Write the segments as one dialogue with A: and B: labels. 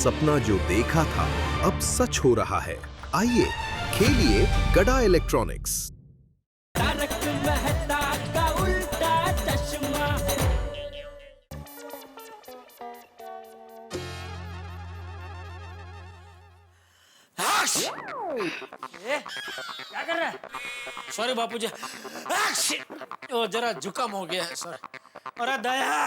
A: सपना जो देखा था अब सच हो रहा है। आइए खेलिए गड़ा इलेक्ट्रॉनिक्स।
B: तारक मेहता का उल्टा चश्मा।
C: क्या कर रहा है?
B: सॉरी बापूजी, वो जरा जुकाम हो गया है सर। अरे दया,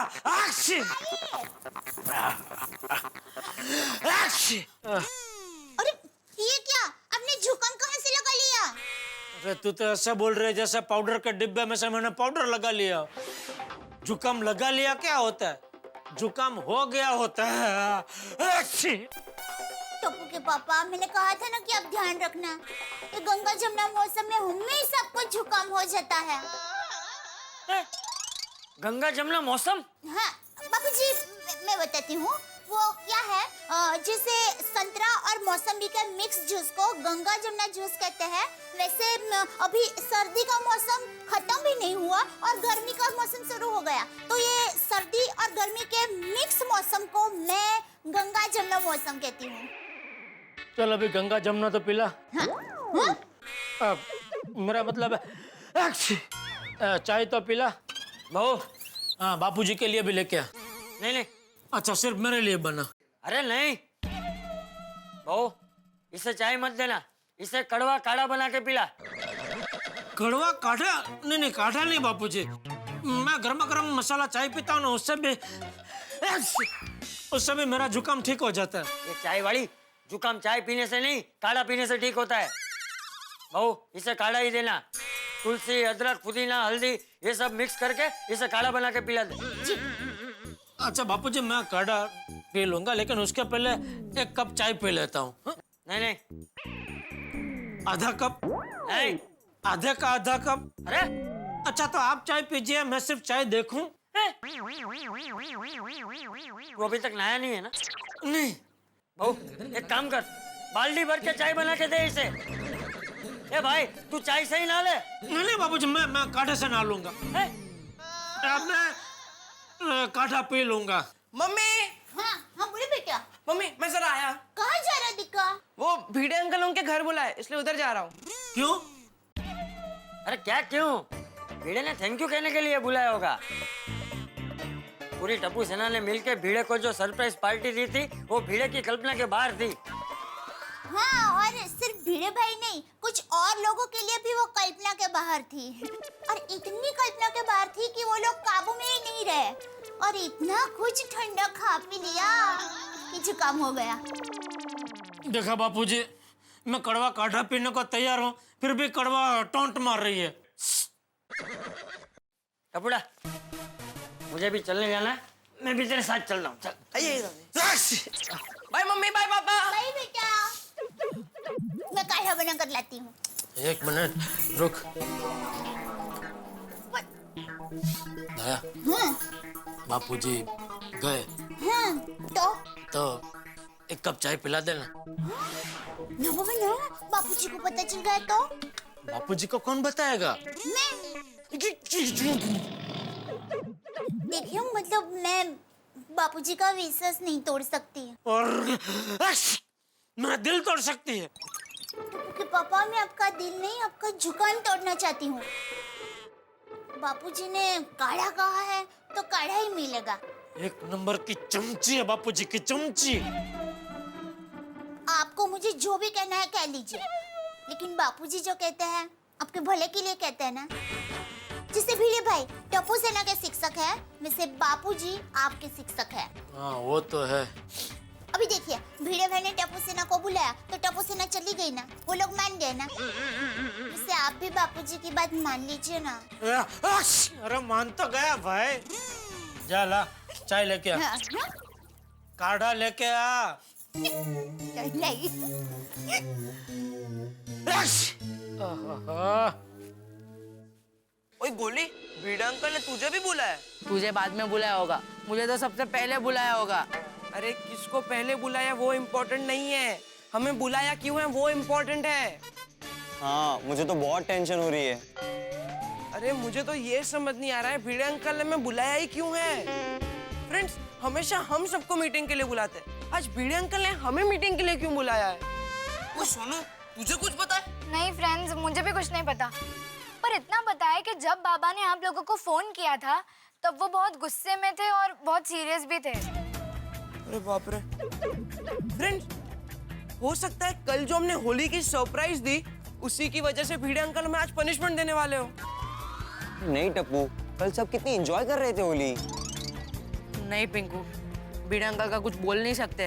D: अरे ये क्या? आपने जुकाम कहाँ से लगा लिया?
B: अरे तू तो ऐसा बोल रहे जैसे पाउडर के डिब्बे में से मैंने पाउडर लगा लिया। जुकाम लगा लिया क्या होता है? जुकाम हो गया होता है।
D: टप्पू के पापा, मैंने कहा था ना कि आप ध्यान रखना। ये गंगा जमुना मौसम में हमेशा सबको जुकाम हो जाता है।
C: गंगा जमुना मौसम?
D: हाँ बाबूजी, मैं बताती हूँ। वो क्या है, जैसे संतरा और मौसम्बी के मिक्स जूस को गंगा जमुना जूस कहते हैं, वैसे अभी सर्दी का मौसम खत्म भी नहीं हुआ और गर्मी का मौसम शुरू हो गया, तो ये सर्दी और गर्मी के मिक्स मौसम को मैं गंगा जमुना मौसम कहती हूँ।
B: चल अभी गंगा जमुना तो पिला।
D: हाँ? हाँ?
B: मेरा मतलब है चाय तो पिला।
C: बहू,
B: हाँ बापूजी के लिए भी लेके आ।
C: नहीं नहीं।
B: अच्छा सिर्फ मेरे लिए बना।
C: अरे नहीं बहू, इसे चाय मत देना, इसे कड़वा काढ़ा बना के पिला।
B: कड़वा काढ़ा? नहीं नहीं, काढ़ा नहीं बापूजी, मैं गर्मा गर्म मसाला चाय पीता हूँ ना, उससे भी मेरा जुकाम ठीक हो जाता है।
C: ये चाय वाली, जुकाम चाय पीने से नहीं, काढ़ा पीने से ठीक होता है। बहू, इसे काढ़ा ही देना। तुलसी, अदरक, पुदीना, हल्दी ये सब मिक्स करके इसे काढ़ा बना के पिला दे।
B: अच्छा बापूजी, मैं काढ़ा पी लूंगा, लेकिन उसके पहले एक कप चाय पी लेता हूँ।
C: नहीं नहीं।
B: आधा कप?
C: नहीं।
B: आधे का आधा कप?
C: अरे
B: अच्छा तो आप चाय पीजिए, मैं सिर्फ चाय देखूं।
C: वो अभी तक नहाया नहीं है ना?
B: नहीं।
C: बहू, एक काम कर, बाल्टी भर के चाय बना के दे इसे। ए भाई, तू चाय से ही नहा ले।
B: नहीं नहीं बाबूजी, मैं काढ़े से नहा लूंगा। अब मैं काढ़ा पी लूंगा।
E: मम्मी,
D: हाँ हाँ बोले बेटा।
E: मम्मी मैं जरा आया।
D: कहाँ जा रहा दिक्का?
E: वो भिड़े अंकल उनके घर बुलाए, इसलिए उधर जा रहा हूँ।
B: क्यों?
C: अरे क्या क्यों? भीड़े ने थैंक यू कहने के लिए बुलाया होगा। पूरी टप्पू सेना ने मिलकर भीड़े को जो सरप्राइज पार्टी दी थी, वो भीड़े की कल्पना के बाहर थी।
D: हाँ, और सिर्फ भीड़े भाई नहीं, कुछ और लोगों के लिए भी वो कल्पना के बाहर थी। और इतनी कल्पना के बाहर थी कि वो लोग काबू में ही नहीं रहे और इतना कुछ ठंडा खा पी लिया कि जुकाम हो गया।
B: देखा बापूजी, मैं कड़वा काढ़ा पीने को तैयार हूँ, फिर भी कड़वा टोंट मार रही है।
C: टपुड़ा, मुझे भी चलने जाना है, मैं भी तेरे साथ चल रहा हूँ। चल।
E: आइए। बाय मम्मी, बाय पापा।
D: भाई बेटा, मैं काढ़ा बना कर लाती हूँ।
B: एक मिनट रुक। दया, बापूजी गए
D: हाँ,
B: तो एक कप चाय पिला देना।
D: ना बाबा ना, बापूजी को पता चल गया तो?
B: बापूजी को कौन बताएगा?
D: मैं देखिए, मतलब मैं बापूजी का विश्वास नहीं तोड़ सकती।
B: और मेरा दिल तोड़ सकती है।
D: कि पापा, मैं आपका दिल नहीं, आपका जुकाम तोड़ना चाहती हूँ। बापूजी ने काढ़ा कहा है तो काढ़ा ही मिलेगा।
B: एक नंबर की चमची है बापूजी की चमची।
D: आपको मुझे जो भी कहना है कह लीजिए, लेकिन बापूजी जो कहते हैं आपके भले के लिए कहते हैं ना। जिसे भीड़े भाई टप्पू सेना के शिक्षक है, वैसे बापूजी आपके शिक्षक है।
B: हाँ वो तो है।
D: अभी देखिए, भीड़े भाई ने टप्पू सेना को बुलाया तो टप्पू सेना चली गई ना, वो लोग मान गए ना। इससे आप भी बापूजी की बात मान लीजिए ना।
B: अरे मान तो गया भाई। जा ला चाय लेके आ।
D: हाँ,
B: काढ़ा लेके आ।
D: नहीं।
E: ओए गोली, भिड़े अंकल ने तुझे भी बुलाया?
F: तुझे बाद में बुलाया होगा, मुझे तो सबसे पहले बुलाया होगा।
E: अरे किसको पहले बुलाया वो इम्पोर्टेंट नहीं है, हमें बुलाया क्यों है वो इम्पोर्टेंट है।
G: हाँ, मुझे तो बहुत टेंशन हो रही है।
E: अरे मुझे तो ये समझ नहीं आ रहा है भिड़े अंकल ने हमें बुलाया ही क्यों है। फ्रेंड्स, हमेशा हम सबको मीटिंग के लिए बुलाते हैं, आज भिड़े अंकल ने हमें मीटिंग के लिए क्यों बुलाया है?
F: वो सोनू, तुझे कुछ पता है?
H: नहीं फ्रेंड्स, मुझे भी कुछ नहीं पता, पर इतना पता है कि जब बाबा ने आप लोगों को फोन किया था तब वो बहुत गुस्से में थे और बहुत सीरियस भी थे।
E: अरे बाप रे। फ्रेंड्स, हो सकता है कल जो हमने होली की सरप्राइज दी उसी की वजह से भिड़े अंकल हमें आज पनिशमेंट देने वाले हो।
G: नहीं टप्पू, कल सब कितनी एंजॉय कर रहे थे होली।
F: नहीं पिंकू, भिड़े अंकल का कुछ बोल नहीं सकते।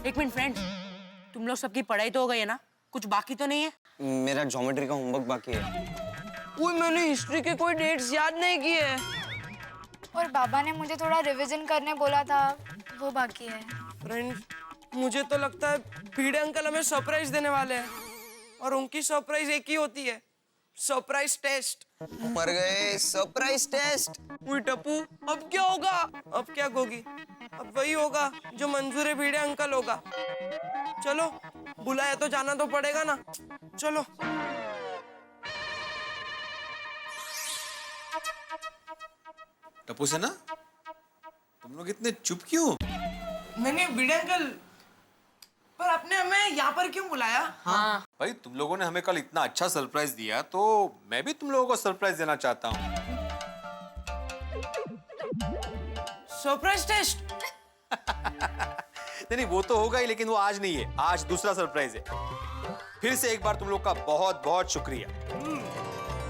F: एक मिनट फ्रेंड्स, तुम लोग सबकी पढ़ाई तो हो गई है ना? कुछ बाकी तो नहीं है?
G: मेरा ज्योमेट्री का होमवर्क बाकी है।
E: वो मैंने हिस्ट्री के कोई डेट्स याद नहीं किए।
H: और बाबा ने मुझे थोड़ा रिवीजन करने बोला था, वो बाकी है।
E: फ्रेंड्स, मुझे तो लगता है भिड़े अंकल हमें सरप्राइज देने वाले हैं और उनकी सरप्राइज एक ही होती है, सरप्राइज टेस्ट।
G: मर गए, सरप्राइज टेस्ट।
E: वही टप्पू, अब क्या होगा? अब क्या होगी? अब वही होगा जो मंजूर है भिड़े अंकल होगा। चलो, बुलाया तो जाना तो पड़ेगा ना। चलो।
I: टप्पू से ना, तुम लोग इतने चुप क्यों?
E: नहीं भिड़े अंकल, पर आपने हमें यहाँ पर क्यों बुलाया?
F: हाँ।
I: भाई तुम लोगों ने हमें कल इतना अच्छा सरप्राइज दिया तो मैं भी तुम लोगों को सरप्राइज देना चाहता हूँ।
E: Surprise test?
I: नहीं वो तो होगा ही, लेकिन वो आज नहीं है, आज दूसरा सरप्राइज है। फिर से एक बार तुम लोग का बहुत बहुत शुक्रिया।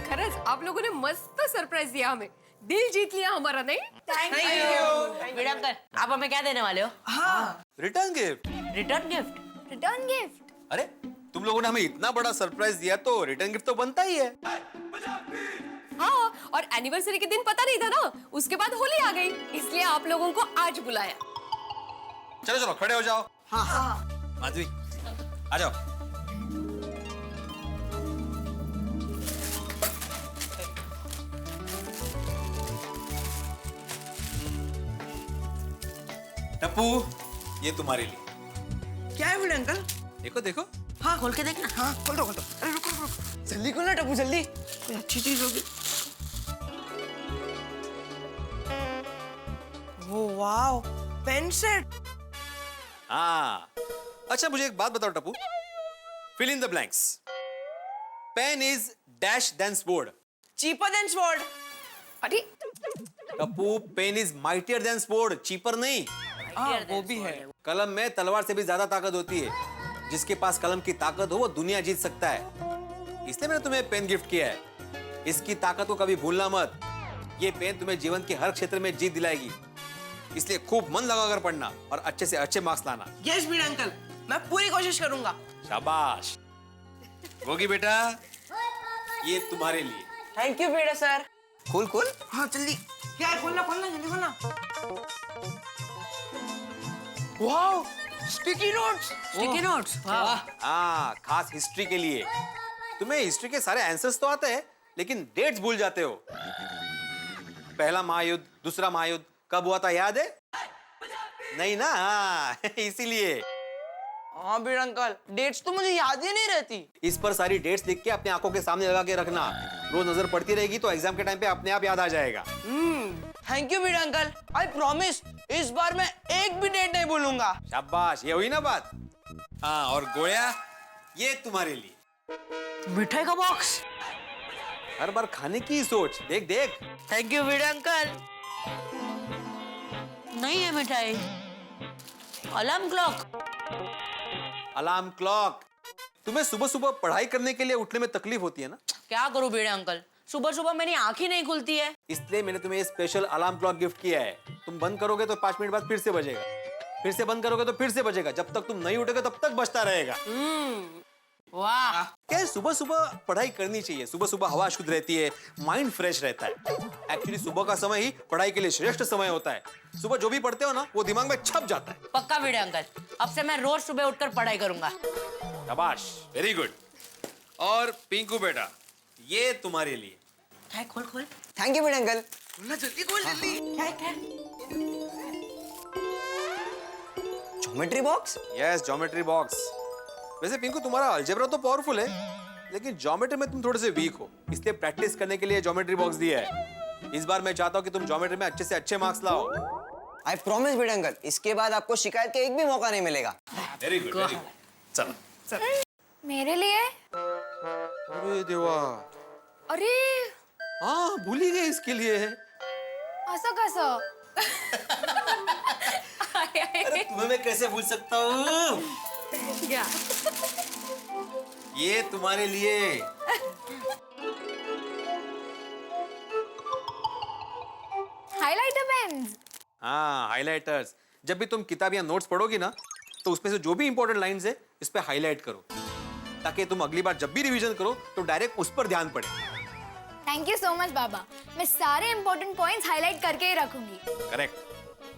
J: खरंच आप लोगों ने मस्त सरप्राइज दिया हमें, दिल जीत लिया हमारा। नहीं
E: थैंक यू।
F: भिड़े अंकल, आप हमें क्या देने वाले हो?
E: हाँ,
I: return gift.
F: Return gift?
H: Return gift?
I: अरे तुम लोगों ने हमें इतना बड़ा सरप्राइज दिया तो रिटर्न गिफ्ट तो बनता ही है।
J: हाँ, और एनिवर्सरी के दिन पता नहीं था ना, उसके बाद होली आ गई, इसलिए आप लोगों को आज बुलाया।
I: चलो चलो खड़े हो जाओ। हाँ। माधवी आ जाओ। टप्पू, ये तुम्हारे लिए।
E: क्या है भिड़े अंकल?
I: देखो देखो।
E: हाँ, खोल के देखना। हाँ, खोल दो। अरे रुको, जल्दी खोलना टप्पू, जल्दी। कोई अच्छी चीज होगी। वो वाओ, पेन सेट।
I: हाँ। अच्छा मुझे एक बात बताओ Tappu, fill in the blanks. Pen is dash than sword.
E: Cheaper than sword.
J: अरे
I: Tappu, pen is mightier than sword, cheaper नहीं।
E: हाँ, वो भी है।
I: कलम में तलवार से भी ज्यादा ताकत होती है। जिसके पास कलम की ताकत हो वो दुनिया जीत सकता है। इसलिए मैंने तुम्हें पेन गिफ्ट किया है। इसकी ताकत को कभी भूलना मत। ये पेन तुम्हें जीवन के हर क्षेत्र में जीत दिलाएगी। इसलिए खूब मन लगाकर पढ़ना और अच्छे से अच्छे मार्क्स लाना।
E: यस भिड़े अंकल, मैं पूरी कोशिश करूंगा।
I: शाबाश। गोगी बेटा, ये तुम्हारे लिए।
E: Thank you Bhide sir.
G: खोल खोल।
E: हाँ जल्दी। क्या है? खोलना जल्दी खोलना। Wow, sticky notes.
F: Sticky notes? वाह।
I: हाँ, खास हिस्ट्री के लिए। तुम्हें हिस्ट्री के सारे आंसर्स तो आते हैं, लेकिन डेट्स भूल जाते हो। पहला महायुद्ध, दूसरा महायुद्ध कब हुआ था याद है? नहीं ना? हाँ, इसीलिए।
E: हाँ भिड़े अंकल, डेट्स तो मुझे याद ही नहीं रहती।
I: इस पर सारी डेट्स लिख के अपने आंखों के सामने लगा के रखना। रोज नजर पड़ती रहेगी तो एग्जाम के टाइम पे अपने आप याद आ जाएगा।
E: Thank you Bhide uncle, I promise इस बार मैं एक भी डेट नहीं भूलूंगा।
I: शाबाश, ये हुई ना बात। हाँ, और गोया, ये तुम्हारे लिए।
F: मिठाई का बॉक्स?
I: हर बार खाने की सोच। देख देख।
F: Thank you Bhide uncle. नहीं है मिठाई। Alarm clock?
I: Alarm clock. तुम्हें सुबह सुबह पढ़ाई करने के लिए उठने में तकलीफ होती है ना?
F: क्या करूं भिड़े अंकल, सुबह सुबह मेरी आंख ही नहीं खुलती है।
I: इसलिए मैंने तुम्हें स्पेशल अलार्म क्लॉक गिफ्ट किया है। तुम बंद करोगे तो 5 मिनट बाद फिर से बजेगा, फिर से बंद करोगे तो फिर से बजेगा। जब तक तुम नहीं उठोगे तब तक बजता रहेगा।
F: वाह।
I: क्या सुबह सुबह पढ़ाई करनी चाहिए। सुबह सुबह हवा शुद्ध रहती है, माइंड फ्रेश रहता है। एक्चुअली सुबह का समय ही पढ़ाई के लिए श्रेष्ठ समय होता है। सुबह जो भी पढ़ते हो ना वो दिमाग में छप जाता है।
F: पक्का भिड़े अंकल, अब से मैं रोज सुबह उठकर पढ़ाई करूंगा।
I: शाबाश, वेरी गुड। और पिंकू बेटा, ये तुम्हारे लिए।
F: क्या? खोल खोल।
G: Thank you Bhide uncle.
E: खोलना जल्दी, खोल जल्दी। क्या है?
G: Geometry box?
I: Yes, geometry box. वैसे पिंकू तुम्हारा अलजेब्रा तो पावरफुल है, लेकिन ज्योमेट्री में तुम थोड़े से वीक हो, इसलिए प्रैक्टिस करने के लिए ज्योमेट्री बॉक्स दिया है। इस बार मैं चाहता हूँ कि तुम ज्योमेट्री में अच्छे से अच्छे मार्क्स लाओ।
G: आई प्रॉमिस भिड़े अंकल, इसके बाद आपको शिकायत का एक भी मौका नहीं मिलेगा।
I: Very good very good. चलो।
H: मेरे लिए?
I: अरे देवा,
H: अरे
I: हाँ भूल ही गए इसके लिए।
H: असं कसं?
I: अरे तुम्हें मैं कैसे भूल सकता हूँ?
F: क्या?
I: ये तुम्हारे लिए।
H: Highlighter pens?
I: हाँ हाइलाइटर्स। जब भी तुम किताब या नोट्स पढ़ोगी ना, तो उसमें से जो भी इंपॉर्टेंट लाइंस है इस पे हाईलाइट करो, ताकि तुम अगली बार जब भी रिवीजन करो तो डायरेक्ट उस पर ध्यान पड़े।
H: थैंक यू सो मच बाबा, मैं सारे इंपॉर्टेंट पॉइंट्स हाईलाइट करके ही रखूंगी।
I: करेक्ट।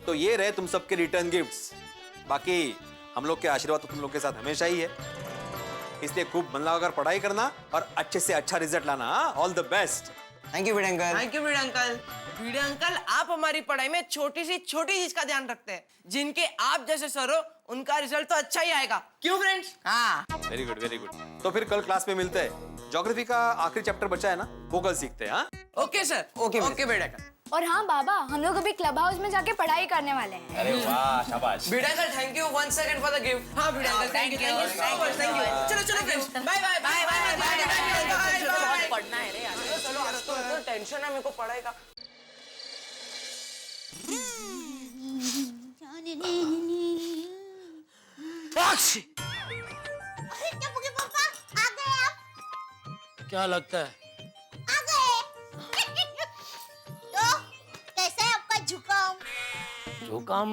I: तो ये रहे तुम सबके रिटर्न गिफ्ट्स। बाकी हम लोग के आशीर्वाद तो तुम लोग के साथ हमेशा ही है, इसलिए खूब मन लगाकर पढ़ाई करना और अच्छे से अच्छा रिजल्ट लाना। All the best.
G: Thank you Bhide uncle.
E: Thank you Bhide uncle. Bhide uncle, आप हमारी पढ़ाई में छोटी सी छोटी चीज का ध्यान रखते हैं। जिनके आप जैसे सर हो उनका रिजल्ट तो अच्छा ही आएगा, क्यों फ्रेंड्स? हाँ।
I: Very good very good. तो फिर कल क्लास में मिलते हैं। ज्योग्राफी का आखिरी चैप्टर बचा है ना, वो कल सीखते हैं। हाँ
E: ओके सर।
G: ओके
E: ओके भिड़े अंकल।
H: और हाँ बाबा, हम लोग अभी क्लब हाउस में जाके पढ़ाई करने वाले हैं।
I: अरे वाह शाबाश।
E: Bhide uncle, thank you once again for the gift. हाँ Bhide uncle, thank you so much, thank you. चलो चलो friends, bye bye bye bye bye.
F: पढ़ना है रे यार।
E: चलो आज तो टेंशन है मेरे को पढ़ाई का।
D: अरे टप्पू के पापा आ गए आप?
B: क्या लगता है?
D: आ गए। तो कैसा है आपका जुकाम?
B: जुकाम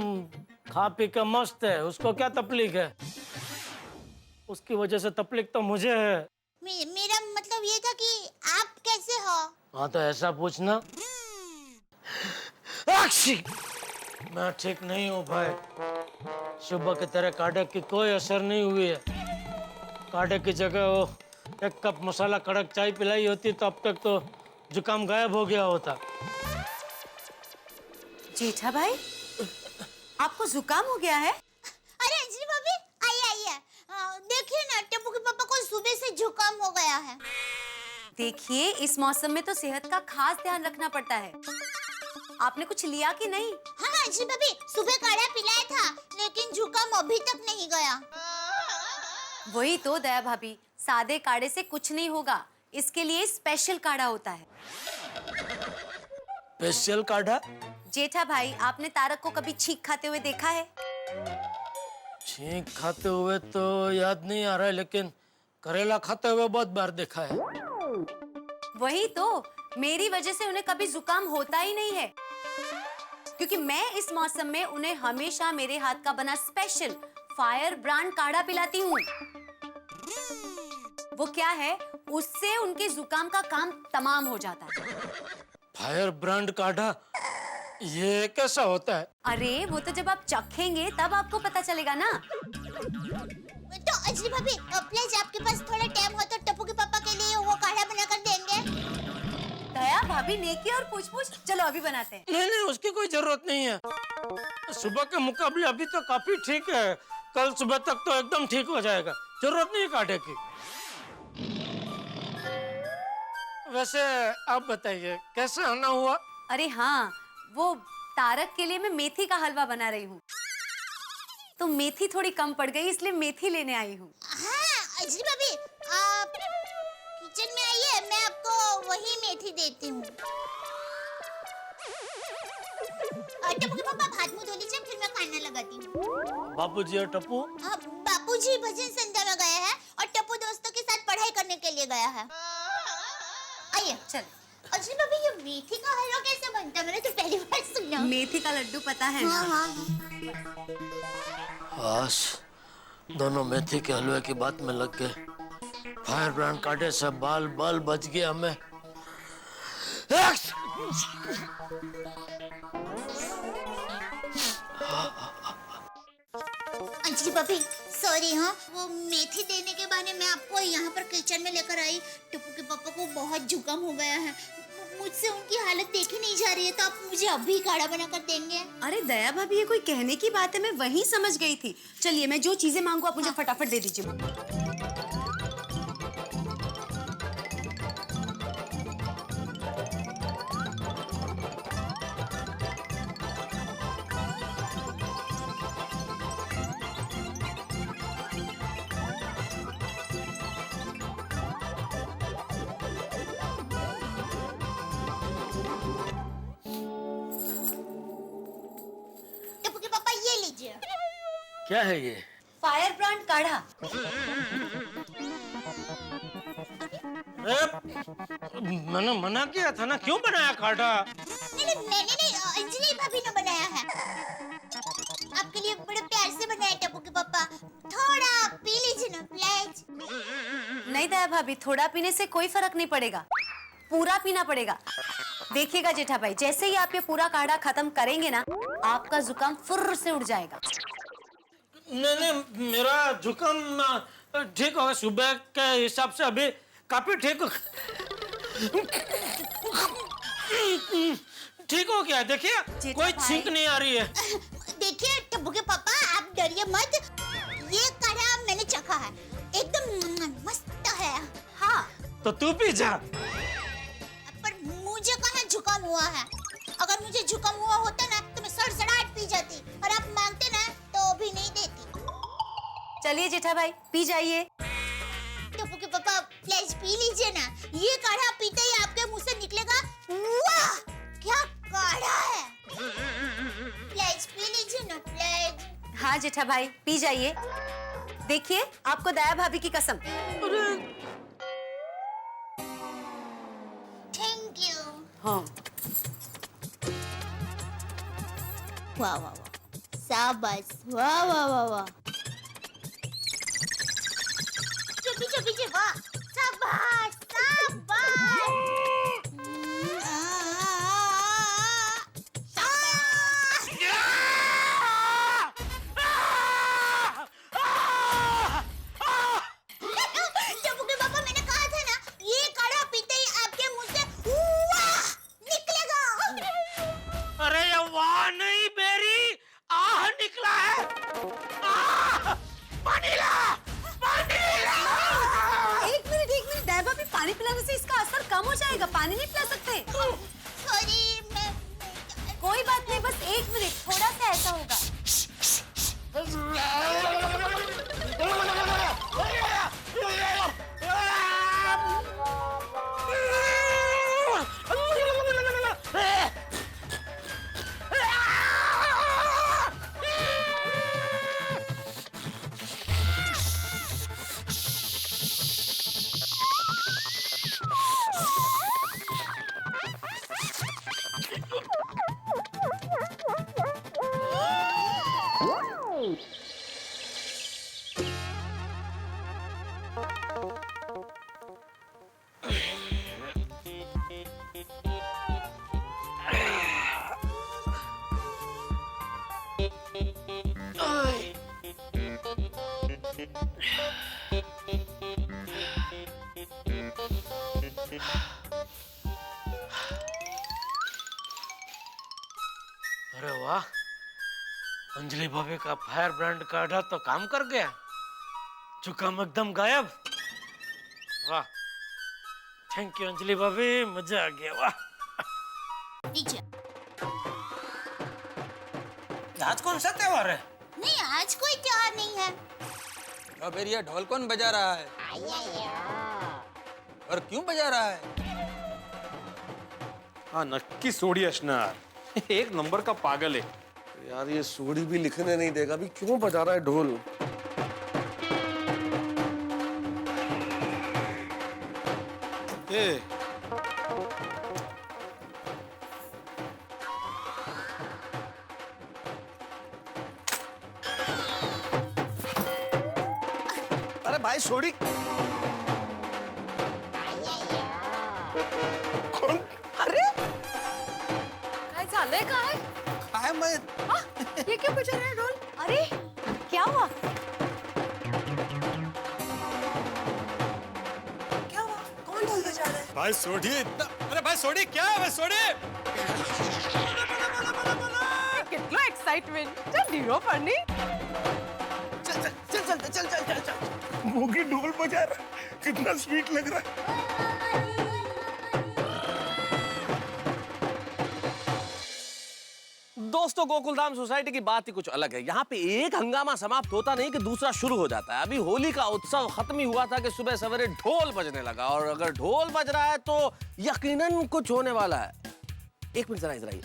B: खा पी के मस्त है, उसको क्या तकलीफ है? उसकी वजह से तकलीफ तो मुझे है।
D: मेरा मतलब ये था कि आप कैसे हो?
B: हाँ तो ऐसा पूछना। मैं ठीक नहीं हूँ भाई। सुबह की तरह काढ़े की कोई असर नहीं हुई है। काढ़े की जगह वो एक कप मसाला कड़क चाय पिलाई होती तो अब तक तो जुकाम गायब हो गया होता।
F: जेठा भाई, आपको जुकाम हो गया है?
D: अरे अंजलि भाभी, आइए आइए। देखिए ना, टप्पू के पापा को सुबह से जुकाम हो गया है।
F: देखिए, इस मौसम में तो सेहत का खास ध्यान रखना पड़ता है। आपने कुछ लिया कि नहीं?
D: हाँ अंजलि भाभी, सुबह काढ़ा पिलाया था, लेकिन जुकाम अभी तक नहीं गया।
F: वही तो दया भाभी, सादे काढ़े से कुछ नहीं होगा। इसके लिए स्पेशल काढ़ा होता है।
B: स्पेशल काढ़ा?
F: जेठा भाई, आपने तारक को कभी छींक खाते हुए देखा है?
B: छींक खाते हुए तो याद नहीं आ रहा है, लेकिन करेला खाते हुए बहुत बार देखा है।
F: वही तो, मेरी वजह से उन्हें कभी जुकाम होता ही नहीं है, क्योंकि मैं इस मौसम में उन्हें हमेशा मेरे हाथ का बना स्पेशल फायर ब्रांड काढ़ा पिलाती हूँ। वो क्या है, उससे उनके जुकाम का काम तमाम हो जाता है।
B: फायर ब्रांड काढ़ा? ये कैसा होता है?
F: अरे वो तो जब आप चखेंगे तब आपको पता चलेगा ना।
D: तो अंजलि भाभी, प्लीज आपके पास थोड़ा टाइम हो तो टप्पू के पापा के लिए वो काढ़ा बनाकर देंगे?
F: दया भाभी, नेकी और पूछ-पूछ, चलो अभी बनाते हैं।
B: नहीं नहीं, उसकी कोई जरूरत नहीं है। सुबह के मुकाबले अभी तो काफी ठीक है। कल सुबह तक तो एकदम ठीक हो जाएगा। जरूरत नहीं है काढ़े की। वैसे आप बताइए, कैसे आना हुआ?
F: अरे हाँ, वो तारक के लिए मैं मेथी का हलवा बना रही हूँ, तो मेथी थोड़ी कम पड़ गई, इसलिए मेथी लेने आई हूँ।
D: हाँ अंजलि भाभी, आप किचन में आइए, मैं आपको वही मेथी देती हूँ। टप्पू के पापा, हाथ मुंह धो लीजिए, फिर मैं खाना लगाती हूँ।
B: बापूजी और टप्पू?
D: बापूजी भजन संध्या में गए हैं और टप्पू दोस्तों के साथ पढ़ाई करने के लिए गया है। आइए
F: चल।
D: अंजलि भाभी, ये मेथी का हलवा कैसे बनता है? मैंने तो पहली बार सुना।
F: मेथी का लड्डू पता है ना?
D: हाँ।
B: बस दोनों मेथी के हलवे की बात में लग गए। फायर ब्रांड काढ़े से बाल बाल बच गया हमें।
D: अंजलि भाभी, सॉरी। हाँ, वो मेथी देने के बहाने मैं आपको यहाँ पर किचन में लेकर आई। टप्पू के पापा को बहुत जुकाम हो गया है, मुझसे उनकी हालत देखी नहीं जा रही है, तो आप मुझे अभी काढ़ा बनाकर देंगे?
F: अरे दया भाभी, ये कोई कहने की बात है, मैं वही समझ गई थी। चलिए, मैं जो चीजें मांगू आप मुझे फटाफट दे दीजिए।
B: क्या है ये?
F: फायर ब्रांड काढ़ा।
B: मैंने मना किया था ना, क्यों बनाया काढ़ा?
D: नहीं, मैंने नहीं, अंजलि भाभी ने बनाया है। आपके लिए बड़े प्यार से बनाया टप्पू के पापा। थोड़ा पी लीजिए ना प्लीज।
F: नहीं दया भाभी, थोड़ा पीने से कोई फर्क नहीं पड़ेगा, पूरा पीना पड़ेगा। देखिएगा जेठा भाई, जैसे ही आप ये पूरा काढ़ा खत्म करेंगे ना, आपका जुकाम फुर्र से उड़ जाएगा।
B: नहीं, मेरा जुकाम ठीक होगा। सुबह के हिसाब से अभी काफी ठीक हो गया। देखिए कोई छींक नहीं आ रही है।
D: देखिए टप्पू के पापा, आप डरिए मत। ये काढ़ा मैंने चखा है, एकदम मस्त है। हाँ,
B: तो तू पी जा।
D: पर मुझे कहाँ जुकाम हुआ है? अगर मुझे जुकाम हुआ होता ना तो मैं सड़सड़ाहट पी जाती, और आप मांगते ना तो भी नहीं देती।
F: चलिए जेठा भाई, पी जाइए।
D: टप्पू के पापा प्लीज पी लीजिए ना। ये काढ़ा पीते ही आपके मुंह से निकलेगा, वाह क्या काढ़ा है। प्लीज पी लीजिए ना प्लीज।
F: हाँ जेठा भाई, पी जाइए। देखिए, आपको दया भाभी की कसम।
D: Thank you.
F: हाँ।
D: वाह वाह वाह, शाबाश, वाह वाह वाह वाह। पीछे वाह, शाबाश शाबाश। टप्पू के पापा, मैंने कहा था ना, ये काढ़ा पीते ही आपके मुंह से वाह निकलेगा।
B: अरे ये वाह नहीं बेरी, आह निकला है। आह! पानी ला!
F: एक मिनट दया भाभी, पानी पिलाने से इसका असर कम हो जाएगा, पानी नहीं पिला सकते।
D: सॉरी, मैं
F: कोई बात नहीं, बस एक मिनट, थोड़ा सा ऐसा होगा।
B: अरे वाह, अंजलि भाभी का फायर ब्रांड काढ़ा तो काम कर गया। जुकाम एकदम गायब। वाह, थैंक यू अंजलि भाभी, मजा आ गया। वाह।
D: नीचे।
B: आज कौन सा त्योहार है?
D: नहीं, आज कोई त्योहार नहीं है।
I: अब ये ढोल कौन बजा रहा है और क्यों बजा रहा है?
K: हाँ नक्की सोडी असणार, एक नंबर का पागल है
L: यार। ये सोडी भी लिखने नहीं देगा, अभी क्यों बजा रहा है ढोल? अरे भाई सोडी कौन?
J: अरे काय झालंय काय?
I: काय मैं
J: ये क्या बजा रहा है ढोल?
F: अरे क्या हुआ?
J: क्या हुआ? कौन ढोल बजा रहा है?
K: भाई सोडी इतना, अरे भाई सोडी क्या है? भाई सोडी
J: कितना एक्साइटमेंट! चल ढीरो पड़नी।
L: चल मोगी ढोल बजा रहा है, कितना स्वीट लग रहा है।
E: दोस्तों, गोकुलधाम सोसाइटी की बात ही कुछ अलग है। यहाँ पे एक हंगामा समाप्त होता नहीं कि दूसरा शुरू हो जाता है। अभी होली का उत्सव खत्म ही हुआ था कि सुबह सवेरे ढोल बजने लगा, और अगर ढोल बज रहा है तो यकीनन कुछ होने वाला है। एक मिनट जरा इधर आइए।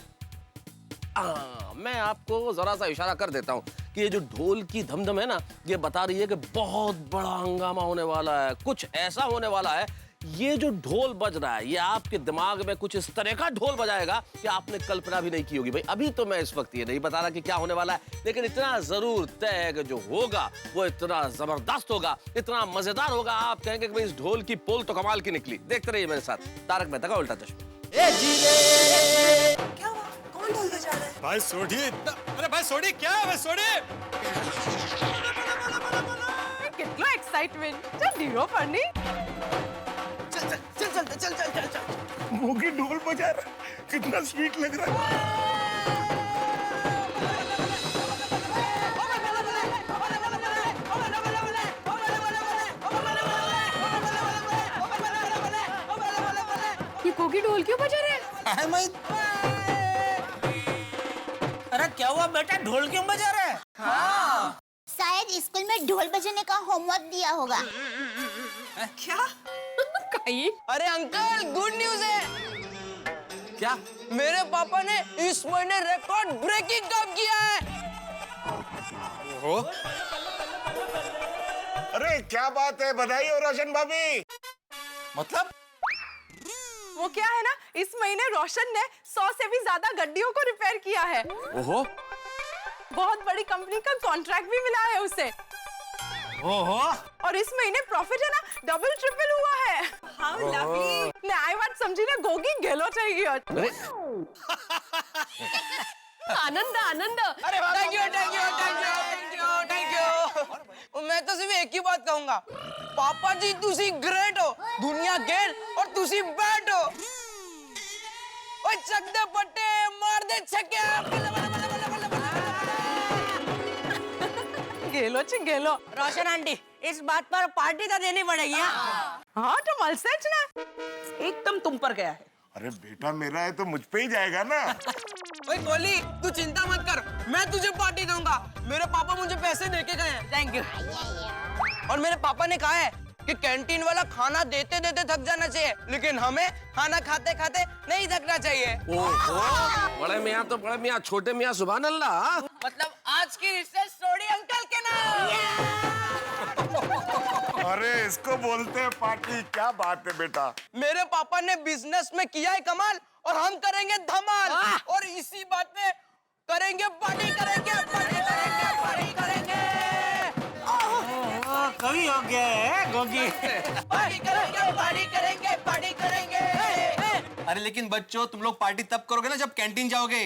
E: मैं आपको जरा सा इशारा कर देता हूँ कि ये जो ढोल की धमधम है ना, ये बता रही है कि बहुत बड़ा हंगामा होने वाला है, कुछ ऐसा होने वाला है। ये जो ढोल बज रहा है, ये आपके दिमाग में कुछ इस तरह का ढोल बजाएगा कि आपने कल्पना भी नहीं की होगी। भाई अभी तो मैं इस वक्त ये नहीं बता रहा कि क्या होने वाला है, लेकिन इतना जरूर तय है कि जो होगा वो इतना जबरदस्त होगा, इतना मजेदार होगा, आप कहेंगे कि भाई इस ढोल की पोल तो कमाल की निकली। देखते रहिए मेरे साथ तारक मेहता का उल्टा चश्मा।
J: क्या हुआ? कौन ढोल बजा रहा है?
I: भाई सोडी इतना, अरे भाई सोडी क्या है भाई सोडी?
J: कितना एक्साइटमेंट! चल हीरो फनी।
L: मोगी ढोल बजा रहा है, कितना स्वीट लग रहा है।
J: ये कोकी ढोल क्यों बजा रहे हैं?
B: अरे क्या हुआ बेटा, ढोल क्यों बजा रहा है?
D: शायद स्कूल में ढोल बजाने का होमवर्क दिया होगा।
J: क्या? कहीं?
G: अरे अंकल, गुड न्यूज है।
E: क्या?
G: मेरे पापा ने इस महीने रिकॉर्ड ब्रेकिंग काम किया है।
I: ओहो,
L: अरे क्या बात है, बधाई हो रोशन भाभी।
I: मतलब
J: वो क्या है ना, इस महीने रोशन ने 100 से भी ज्यादा गड्डियों को रिपेयर किया है।
E: ओहो,
J: बहुत बड़ी कंपनी का कॉन्ट्रैक्ट भी मिला है उसे।
B: ओहो,
J: और इस महीने प्रॉफिट है ना, डबल ट्रिपल हुआ है। हाँ लवली। न्याय बात समझी ना, गोगी गेलो चाहिए।
E: अरे
J: Anand Anand.
G: Thank you thank you thank you thank you thank you. मैं तो सिर्फ एक ही बात कहूंगा, पापा जी तुसी ग्रेट हो, दुनिया गेल और तुसी बैट हो। ओए चक दे पट्टे, मार दे छक्के, बल्ले बल्ले बल्ले बल्ले बल्ले बल्ले।
J: गेलो ची गेलो।
C: रोशन आंटी, इस बात पर पार्टी तो देनी पड़ेगी।
J: हाँ तो मलसेच ना।
M: एकदम तुम पर गया है।
L: अरे बेटा मेरा है तो मुझ पे ही जाएगा ना।
G: ओए कोहली, तू चिंता मत कर, मैं तुझे पार्टी दूंगा। मेरे पापा मुझे पैसे देके गए हैं। Thank you. और मेरे पापा ने कहा है कि कैंटीन वाला खाना देते देते थक जाना चाहिए, लेकिन हमें खाना खाते खाते नहीं थकना चाहिए।
E: ओहो, बड़े मियाँ तो बड़े मियाँ, छोटे मियाँ सुभान अल्लाह।
G: मतलब आज की रिसेस सोडी अंकल के नाम।
L: अरे इसको बोलते हैं पार्टी, क्या बात है बेटा।
G: मेरे पापा ने बिजनेस में किया है कमाल और हम करेंगे धमाल, और इसी बात पे करेंगे पार्टी करेंगे पार्टी करेंगे पार्टी करेंगे।
B: कभी हो गया है गोगी।
G: पार्टी करेंगे पार्टी करेंगे पार्टी करेंगे।
I: अरे लेकिन बच्चों, तुम लोग पार्टी तब करोगे ना जब कैंटीन जाओगे,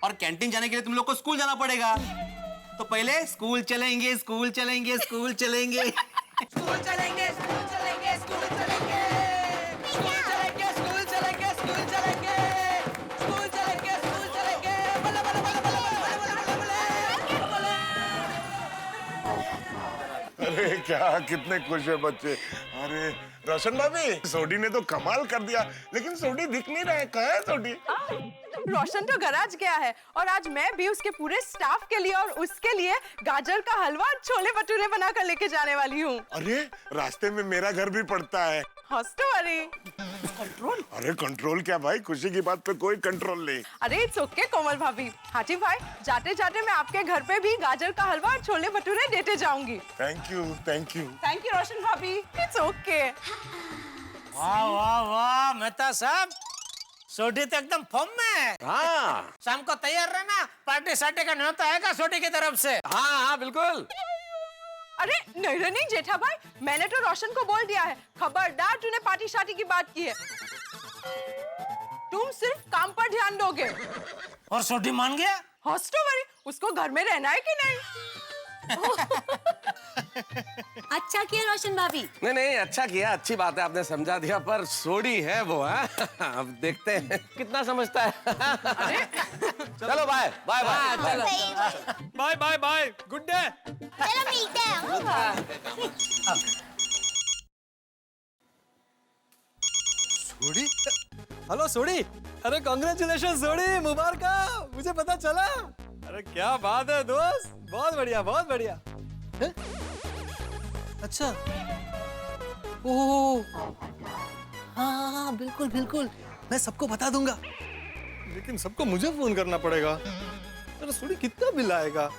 I: और कैंटीन जाने के लिए तुम लोग को स्कूल जाना पड़ेगा। तो पहले स्कूल चलेंगे स्कूल चलेंगे स्कूल चलेंगे
G: स्कूल चलेंगे स्कूल चलेंगे स्कूल चलेंगे स्कूल चलेंगे स्कूल चलेंगे स्कूल चलेंगे स्कूल चलेंगे स्कूल चलेंगे। बल्ले बल्ले बल्ले बल्ले बल्ले बल्ले बल्ले बल्ले।
L: अरे क्या कितने खुश है बच्चे। अरे रोशन भाभी, सोडी ने तो कमाल कर दिया, लेकिन सोडी दिख नहीं रहा है, कहाँ है सोडी?
J: रोशन तो गराज गया है, और आज मैं भी उसके पूरे स्टाफ के लिए और उसके लिए गाजर का हलवा और छोले भटूरे बनाकर लेके जाने वाली हूँ।
L: अरे रास्ते में मेरा घर भी पड़ता है।
J: हॉस्टोरी।
L: कंट्रोल? अरे कंट्रोल क्या भाई, खुशी की बात पे कोई कंट्रोल नहीं।
J: अरे इट्स ओके कोमल भाभी। हाथी भाई, जाते जाते मैं आपके घर पे भी गाजर का हलवा और छोले भटूरे देते जाऊंगी।
L: Thank you thank you.
J: Thank you Roshan भाभी। It's okay.
B: वाह वाह वाह मेहता साहब, सोडी तो एकदम फॉर्म में है।
E: हाँ
B: शाम को तैयार रहना, पार्टी सार्टी का न्योता आएगा सोडी की तरफ से।
E: हाँ हाँ बिल्कुल।
J: अरे नहीं रे नहीं जेठा भाई, मैंने तो रोशन को बोल दिया है, खबरदार तूने पार्टी शार्टी की बात की है। तुम सिर्फ काम पर ध्यान दोगे।
B: और सोडी मान गया?
J: हॉस्टोरी, उसको घर में रहना है कि नहीं?
F: अच्छा किया रोशन भाभी।
E: नहीं नहीं, अच्छा किया, अच्छी बात है, आपने समझा दिया, पर सोडी है वो। अब देखते हैं कितना समझता है। चलो bye bye bye
I: bye bye bye, good day.
D: चलो मिलते हैं।
I: सोडी, हेलो सोडी। अरे कांग्रेचुलेशन सोडी, मुबारक, मुझे पता चला। अरे क्या बात है दोस्त, बहुत बढ़िया बहुत बढ़िया। है? अच्छा, ओह हाँ हाँ बिल्कुल बिल्कुल, मैं सबको बता दूंगा, लेकिन सबको मुझे फोन करना पड़ेगा। अरे सोडी कितना बिल आएगा?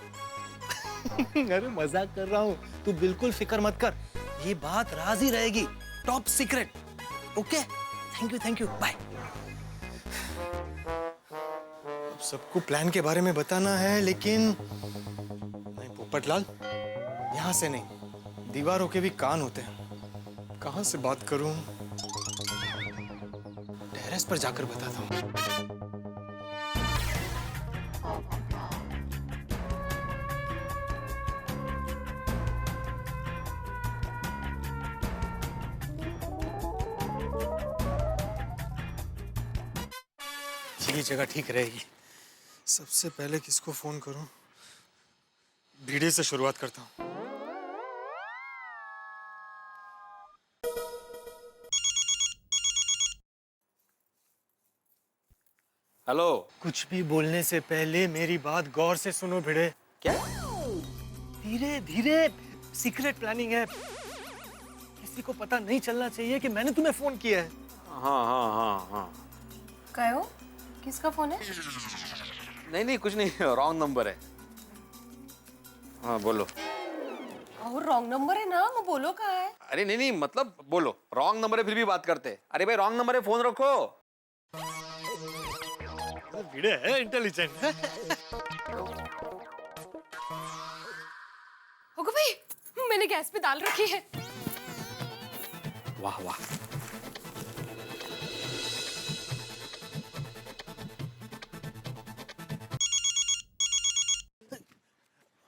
N: अरे मजाक कर रहा हूँ, तू बिल्कुल फिक्र मत कर, ये बात राज ही रहेगी, top secret. Okay, thank you, bye. अब सबको प्लान के बारे में बताना है, लेकिन नहीं पोपटलाल, यहाँ से नहीं, दीवारों के भी कान होते हैं। कहाँ से बात करूं? टेरेस पर जाकर बताता हूँ। ये जगह ठीक रहेगी। सबसे पहले किसको फोन करूं? भिड़े से शुरुआत करता हूं।
I: हेलो।
N: कुछ भी बोलने से पहले मेरी बात गौर से सुनो भिड़े।
I: क्या?
N: धीरे धीरे, सीक्रेट प्लानिंग है, किसी को पता नहीं चलना चाहिए कि मैंने तुम्हें फोन किया है।
I: हाँ।
F: क्या हो? किसका फोन है?
I: नहीं कुछ नहीं, रॉन्ग नंबर है। हाँ बोलो।
F: और रॉन्ग नंबर है ना, वो बोलो कहाँ है?
I: अरे नहीं मतलब बोलो, रॉन्ग नंबर है फिर भी बात करते। अरे भाई रॉन्ग नंबर है, फोन रखो।
N: भिड़े है इंटेलिजेंट है।
F: ओगो भाई, मैंने गैस पे दाल रखी है।
I: वाह।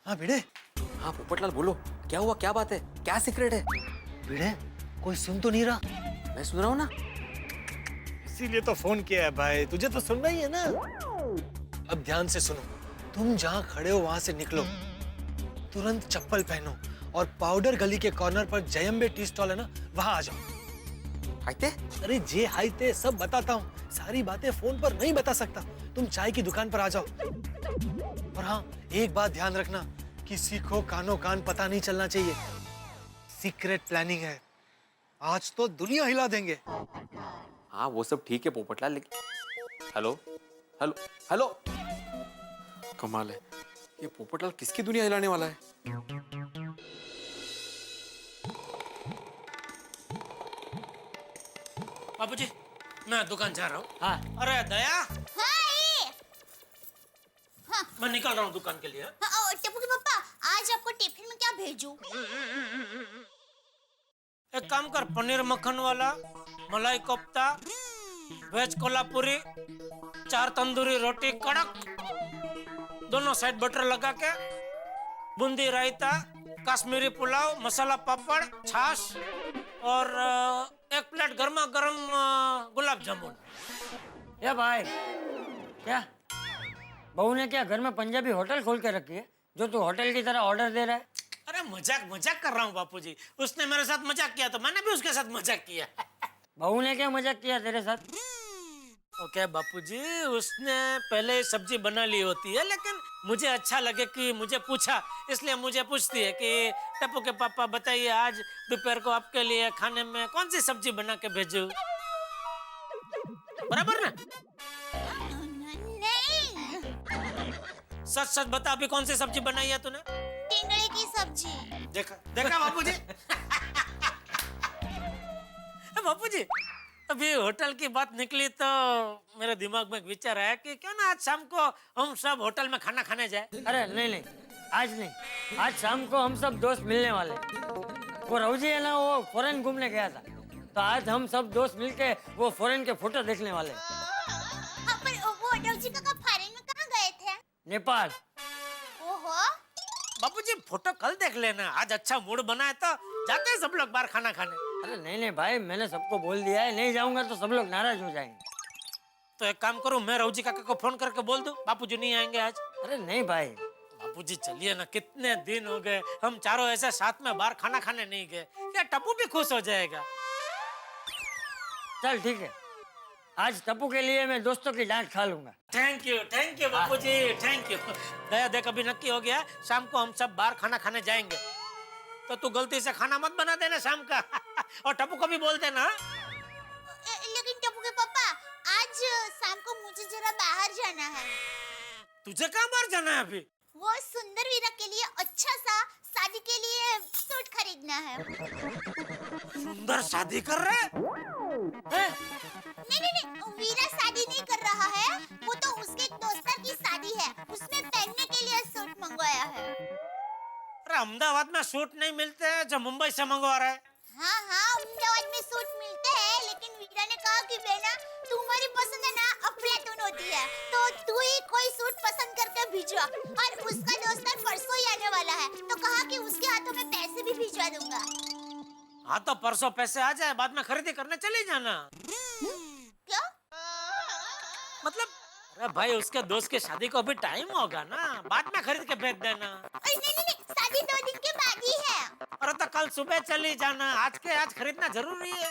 N: हाँ भिड़े।
I: हाँ पोपटलाल बोलो, क्या हुआ, क्या बात है, क्या सीक्रेट है?
N: भिड़े, कोई सुन तो नहीं रहा?
I: मैं सुन रहा हूँ ना,
N: इसीलिए तो फोन किया है भाई, तुझे तो सुनना ही है ना। अब ध्यान से सुनो, तुम जहाँ खड़े हो वहां से निकलो, तुरंत चप्पल पहनो और पाउडर गली के कॉर्नर पर जयम्बे टी स्टॉल है ना, वहां आ जाओ।
I: आते?
N: अरे जे हाईते सब बताता हूँ, सारी बातें फोन पर नहीं बता सकता। तुम चाय की दुकान पर आ जाओ। और हाँ, एक बात ध्यान रखना, किसी को कानों कान पता नहीं चलना चाहिए। सीक्रेट प्लानिंग है, आज तो दुनिया हिला देंगे।
I: हाँ वो सब ठीक है पोपटलाल, लेकिन हेलो कमाल है, ये पोपटलाल किसकी दुनिया हिलाने वाला है?
B: बाबूजी, मैं दुकान जा रहा हूँ।
C: हाँ।
B: अरे दया,
D: हाँ,
B: मैं निकल रहा हूँ दुकान के लिए।
D: हाँ, टप्पू के पापा, आज आपको टिफिन में क्या भेजूं?
B: एक काम कर, पनीर मक्खन वाला, मलाई कोफ्ता, वेज कोल्हापुरी, 4 तंदूरी रोटी कड़क, दोनों साइड बटर लगा के, बूंदी रायता, कश्मीरी पुलाव, मसाला पापड़, छाछ और 1 प्लेट गर्मा गर्म गुलाब जामुन।
C: ये भाई, क्या बहू ने क्या घर में पंजाबी होटल खोल के रखी है, जो तू होटल की तरह ऑर्डर दे रहा है?
B: अरे मजाक कर रहा हूँ बापूजी, उसने मेरे साथ मजाक किया तो मैंने भी उसके साथ मजाक किया।
C: बहू ने क्या मजाक किया तेरे साथ?
B: ओके बापूजी, उसने पहले सब्जी बना ली होती है, लेकिन मुझे अच्छा लगे कि मुझे पूछा, इसलिए मुझे पूछती है कि टप्पू के पापा बताइए आज दोपहर को आपके लिए खाने में कौन सी सब्जी बना के भेजूं? बराबर ना?
D: नहीं,
B: सच बता, अभी कौन सी सब्जी बनाई है तूने?
D: टिंडे की सब्जी।
B: देखा बापूजी। बापूजी, अभी होटल की बात निकली तो मेरे दिमाग में एक विचार आया कि क्यों ना आज शाम को हम सब होटल में खाना खाने जाए।
C: अरे नहीं, आज नहीं, आज शाम को हम सब दोस्त मिलने वाले। वो रवजी है ना, वो फॉरेन घूमने गया था, तो आज हम सब दोस्त मिलके वो फॉरेन के फोटो देखने वाले।
D: पर वो रवजी काका फॉरेन में कहाँ गए थे?
C: नेपाल।
D: ओहो।
B: बापूजी फोटो कल देख लेना, आज अच्छा मूड बना है तो जाते हैं सब लोग बाहर खाना खाने।
C: अरे नहीं भाई, मैंने सबको बोल दिया है, नहीं जाऊंगा तो सब लोग नाराज हो जाएंगे।
B: तो एक काम करूं, मैं रवजी काका को फोन करके बोल दूं बापूजी नहीं आएंगे आज।
C: अरे नहीं भाई।
B: बापूजी चलिए ना, कितने दिन हो गए हम चारों ऐसे साथ में बाहर खाना खाने नहीं गए, क्या टप्पू भी खुश हो जाएगा।
C: चल ठीक है, आज टप्पू के लिए मैं दोस्तों की डांट खा लूंगा।
B: Thank you Bapuji, thank you. Daya देख, अभी नक्की हो गया, शाम को हम सब बाहर खाना खाने जाएंगे, तो तू गलती से खाना मत बना देना शाम का। और टप्पू को भी बोल देना।
D: लेकिन टप्पू के पापा, आज शाम को मुझे जरा बाहर जाना है।
B: तुझे कहाँ बाहर जाना है अभी?
D: वो सुंदर वीरा के लिए अच्छा सा शादी के लिए सूट खरीदना है।
B: सुंदर शादी कर रहे हैं?
D: नहीं, वीरा शादी नहीं कर रहा है, वो तो उसके एक दोस्त की शादी है, उसमें पहनने के लिए सूट मंगवाया है।
B: अरे अहमदाबाद में सूट नहीं मिलते हैं जो मुंबई से मंगवा रहे हैं?
D: हाँ हाँ, अहमदाबाद में सूट मिलते हैं, लेकिन वीरा ने कहा कि बेना तुम्हारी पसंद है ना अफलातून होती है, तो तू ही कोई सूट पसंद करके भिजवा। और उसका दोस्त परसों ही आने वाला है, तो कहा कि उसके हाथों में पैसे भी भिजवा दूंगा।
B: हाँ तो परसों पैसे आ जाए, बाद में खरीदी करने चले जाना।
D: क्या?
B: मतलब अरे भाई उसके दोस्त की शादी को अभी टाइम होगा ना, बाद में खरीद के भेज देना।
D: अरे नहीं, शादी 2 दिन के बाद ही है।
B: अरे तो कल सुबह चली जाना, आज के आज खरीदना जरूरी है।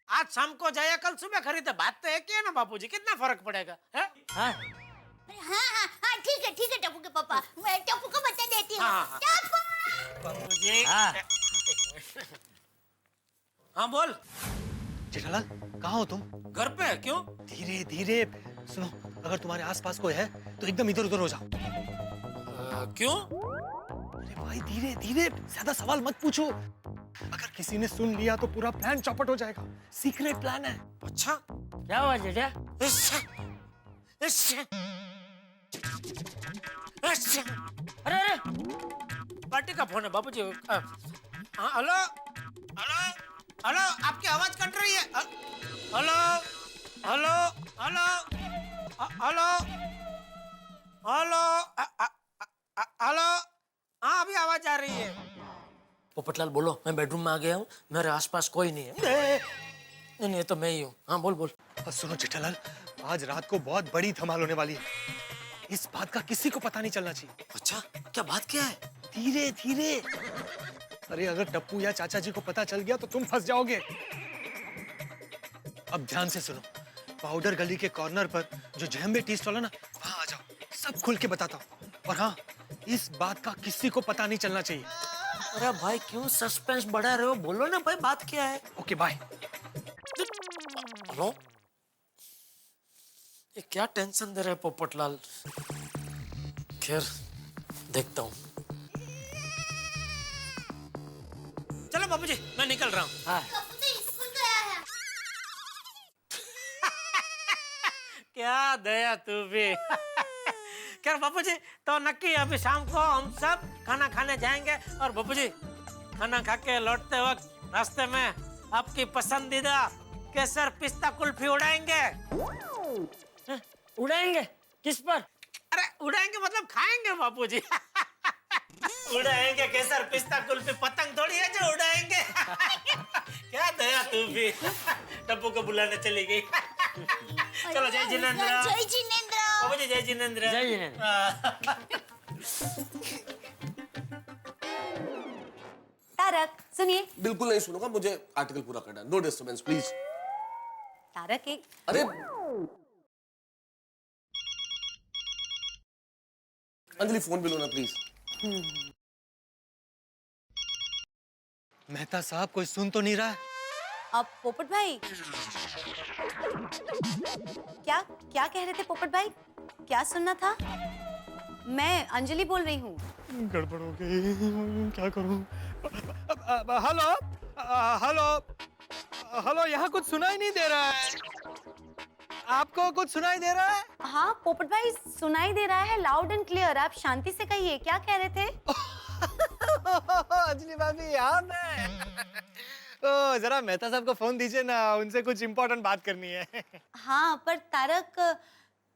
B: आज शाम को जाया कल सुबह खरीदे, बात तो एक ही है ना बापूजी, कितना फर्क पड़ेगा है? हाँ?
D: हाँ, ठीक है टप्पू के पापा, मैं टप्पू को बता देती हूँ।
B: हाँ।
D: टप्पू!
B: बापूजी हाँ बोल।
N: जेठालाल, कहाँ हो तुम?
B: घर पे क्यों?
N: धीरे धीरे सुनो, अगर तुम्हारे आसपास कोई है तो एकदम इधर उधर हो जाओ।
B: क्यों?
N: अरे भाई धीरे धीरे, ज्यादा सवाल मत पूछो। अगर किसी ने सुन लिया तो पूरा प्लान चौपट हो जाएगा। सीक्रेट प्लान है।
B: अच्छा क्या हुआ जेठा? अरे पार्टी का फोन है बाबूजी। हाँ हेलो हेलो हेलो, आपकी आवाज कट रही है। Hello hello hello hello hello hello, हाँ अभी आवाज आ रही है। पोपटलाल बोलो, मैं बेडरूम में आ गया हूँ, मेरे आसपास कोई नहीं है। नहीं तो मैं ही हूँ। हाँ बोल बोल।
N: सुनो जेठालाल, आज रात को बहुत बड़ी धमाल होने वाली है। इस बात का किसी को पता नहीं चलना चाहिए।
B: अच्छा क्या बात क्या है?
N: धीरे धीरे। अरे अगर टप्पू या चाचा जी को पता चल गया तो तुम फंस जाओगे। अब ध्यान से सुनो, पाउडर गली के कॉर्नर पर जो जहम्बे टी स्टॉल है ना, वहां आ जाओ, सब खुल के बताता हूँ। और हाँ, इस बात का किसी को पता नहीं चलना चाहिए।
B: अरे भाई क्यों सस्पेंस बढ़ा रहे हो, बोलो ना भाई बात क्या है?
N: Okay bye.
B: हेलो, ये क्या टेंशन दे रहे पोपटलाल? खैर देखता हूँ। चलो बाबूजी मैं निकल रहा हूँ। हाँ।
D: स्कूल गया है।
B: क्या दया तू भी। खैर बाबूजी तो नक्की अभी शाम को हम सब खाना खाने जाएंगे, और बाबूजी खाना खा के लौटते वक्त रास्ते में आपकी पसंदीदा केसर पिस्ता कुल्फी उड़ाएंगे। उड़ाएंगे किस पर? अरे उड़ाएंगे मतलब खाएंगे बापूजी। उड़ाएंगे केसर पिस्ता कुल्फी, पतंग थोड़ी है जो उड़ाएंगे। क्या दया तू भी। टप्पू को बुलाने चली गई। चलो जय जिनेंद्र।
D: जय जिनेंद्र।
B: बाबूजी जय जिनेंद्र।
C: जय जिनेंद्र।
F: तारक सुनिए।
E: बिल्कुल नहीं सुनूंगा, मुझे आर्टिकल पूरा करना है। No disturbance please.
F: तारक एक
E: अरे अंजलि फोन भी लो ना प्लीज।
N: मेहता साहब कोई सुन तो नहीं रहा है?
F: अब पोपट भाई क्या क्या कह रहे थे पोपट भाई? क्या सुनना था? मैं अंजलि बोल रही हूँ।
N: गड़बड़ हो गई, क्या करूं? हेलो हेलो हेलो, यहाँ कुछ सुनाई नहीं दे रहा है। आपको कुछ सुनाई दे रहा है?
F: हाँ पोपट भाई सुनाई दे रहा है, लाउड एंड क्लियर। आप शांति से कहिए, क्या कह रहे थे?
N: अंजलि भाभी यहाँ पे। ओ जरा मेहता साहब को फोन दीजिए ना, उनसे कुछ इम्पोर्टेंट बात करनी है।
F: हाँ पर तारक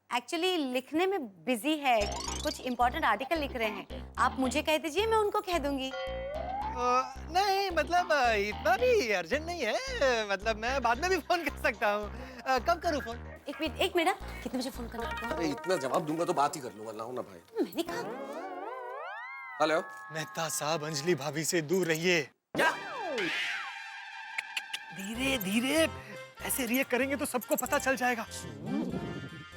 F: एक्चुअली लिखने में बिजी है, कुछ इम्पोर्टेंट आर्टिकल लिख रहे हैं। आप मुझे कह दीजिए, मैं उनको कह दूंगी।
N: नहीं मतलब इतना भी अर्जेंट नहीं है, मतलब मैं बाद में भी फोन कर सकता हूँ। कब करूँ फोन?
F: एक मिनट, कितने बजे फोन करना है?
E: अरे इतना जवाब दूंगा तो बात ही कर लूंगा। लाओ ना भाई।
F: मैंने कहा।
E: हेलो
N: मेहता साहब, अंजलि भाभी से दूर रहिए।
B: क्या?
N: धीरे धीरे ऐसे रिएक्ट करेंगे तो सबको पता चल जाएगा।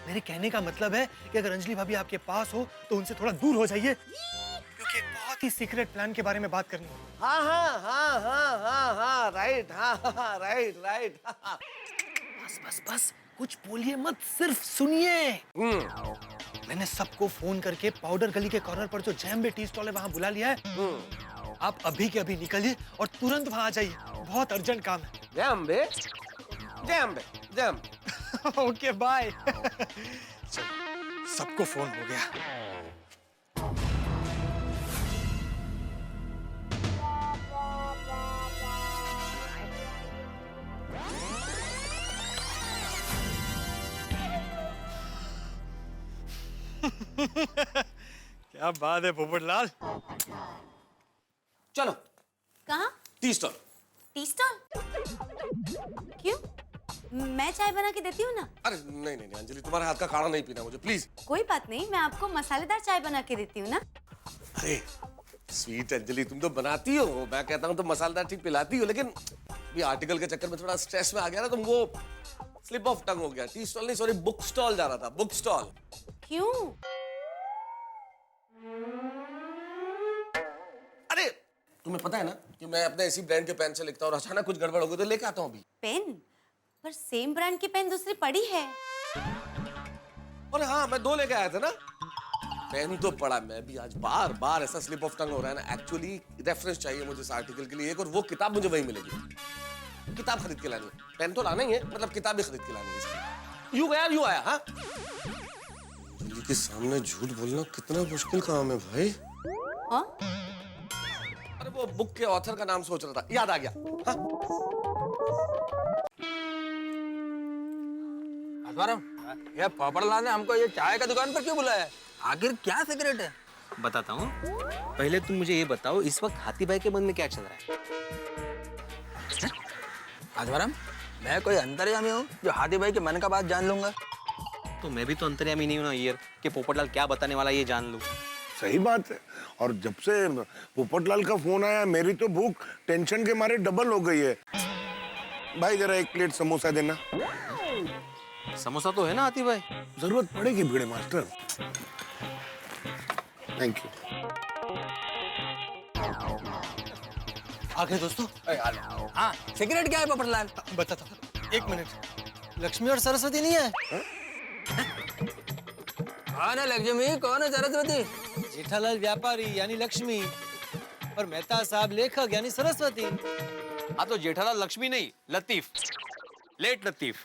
N: मेरे कहने का मतलब है कि अगर अंजलि भाभी आपके पास हो तो उनसे थोड़ा दूर हो जाइए, क्योंकि एक बहुत ही सीक्रेट प्लान के बारे में बात करनी है।
E: हाँ हाँ हाँ हाँ हाँ हाँ राइट, हाँ हाँ राइट राइट।
N: बस बस बस, कुछ बोलिए मत, सिर्फ सुनिए। मैंने सबको फोन करके पाउडर गली के कॉर्नर पर जो जैम्बे टी स्टॉल है वहां बुला लिया है। आप अभी के अभी निकलिए और तुरंत वहां आ जाइए, बहुत अर्जेंट काम है।
E: जैम्बे जैम्बे जैम।
N: Okay bye. सबको फोन हो गया। क्या बात है पोपटलाल।
E: चलो
F: कहाँ?
E: Tea stall.
F: Tea stall? क्यों? मैं चाय बना के देती हूँ ना।
E: अरे नहीं नहीं अंजलि, तुम्हारे हाथ का काढ़ा नहीं पीना मुझे, प्लीज।
F: कोई बात नहीं, मैं आपको मसालेदार चाय बना के देती हूँ ना।
E: अरे स्वीट अंजलि, तुम तो बनाती हो, मैं कहता हूँ तुम मसालेदार ठीक पिलाती हो, लेकिन ये आर्टिकल के चक्कर में थोड़ा स्ट्रेस में आ गया ना, तुम वो स्लिप ऑफ टंग हो गया। टी स्टॉल नहीं, सॉरी बुक स्टॉल जा रहा था, बुक स्टॉल।
F: क्यों?
E: अरे तुम्हें पता है ना कि मैं अपने इसी ब्रांड के पेन से लिखता हूँ और अचानक कुछ गड़बड़ हो गई तो लेके आता हूँ अभी।
F: पेन? पर सेम ब्रांड की पेन दूसरी पड़ी है।
E: अरे हाँ, मैं 2 लेके आया था ना। पेन तो पड़ा, मैं भी आज बार बार ऐसा स्लिप ऑफ टंग हो रहा है ना। एक्चुअली रेफरेंस चाहिए मुझे इस आर्टिकल के लिए एक, और वो किताब मुझे वहीं मिलेगी। किताब खरीद के लानी है, पेन तो लाना ही है, मतलब किताब भी खरीद के लानी है इसकी। यू गया यू आया। हाँ, के सामने झूठ बोलना कितना मुश्किल काम है भाई।
F: हाँ?
E: अरे वो बुक के ऑथर का नाम सोच रहा था, याद आ गया। हाँ?
G: ये पोपटलाल ने हमको ये चाय का दुकान पर क्यों बुलाया? आखिर क्या सिगरेट है?
I: बताता हूँ। पहले तुम मुझे ये बताओ, इस वक्त हाथी भाई के मन में क्या चल रहा है?
G: आजवाराम, मैं कोई अंतर्यामी हूँ जो हाथी भाई के मन का बात जान लूंगा?
I: तो मैं भी तो अंतर्यामी नहीं हूं ना यार, कि पोपटलाल क्या बताने वाला ये जान लूं।
L: सही बात है। और जब से पोपटलाल का फोन आया, मेरी तो भूख टेंशन के मारे डबल हो गई है। भाई जरा 1 प्लेट समोसा देना।
I: समोसा तो है ना हाथी भाई?
L: जरूरत पड़ेगी भिड़े मास्टर। Thank you.
N: आगे दोस्तों।
G: हाँ, सिगरेट क्या है पोपटलाल?
N: बताता हूँ, 1 मिनट। लक्ष्मी और सरस्वती नहीं है?
G: कौन है लक्ष्मी, कौन है सरस्वती?
N: जेठालाल व्यापारी यानी लक्ष्मी और मेहता साहब लेखक यानी सरस्वती।
I: हाँ तो जेठालाल लक्ष्मी नहीं, लतीफ, लेट लतीफ।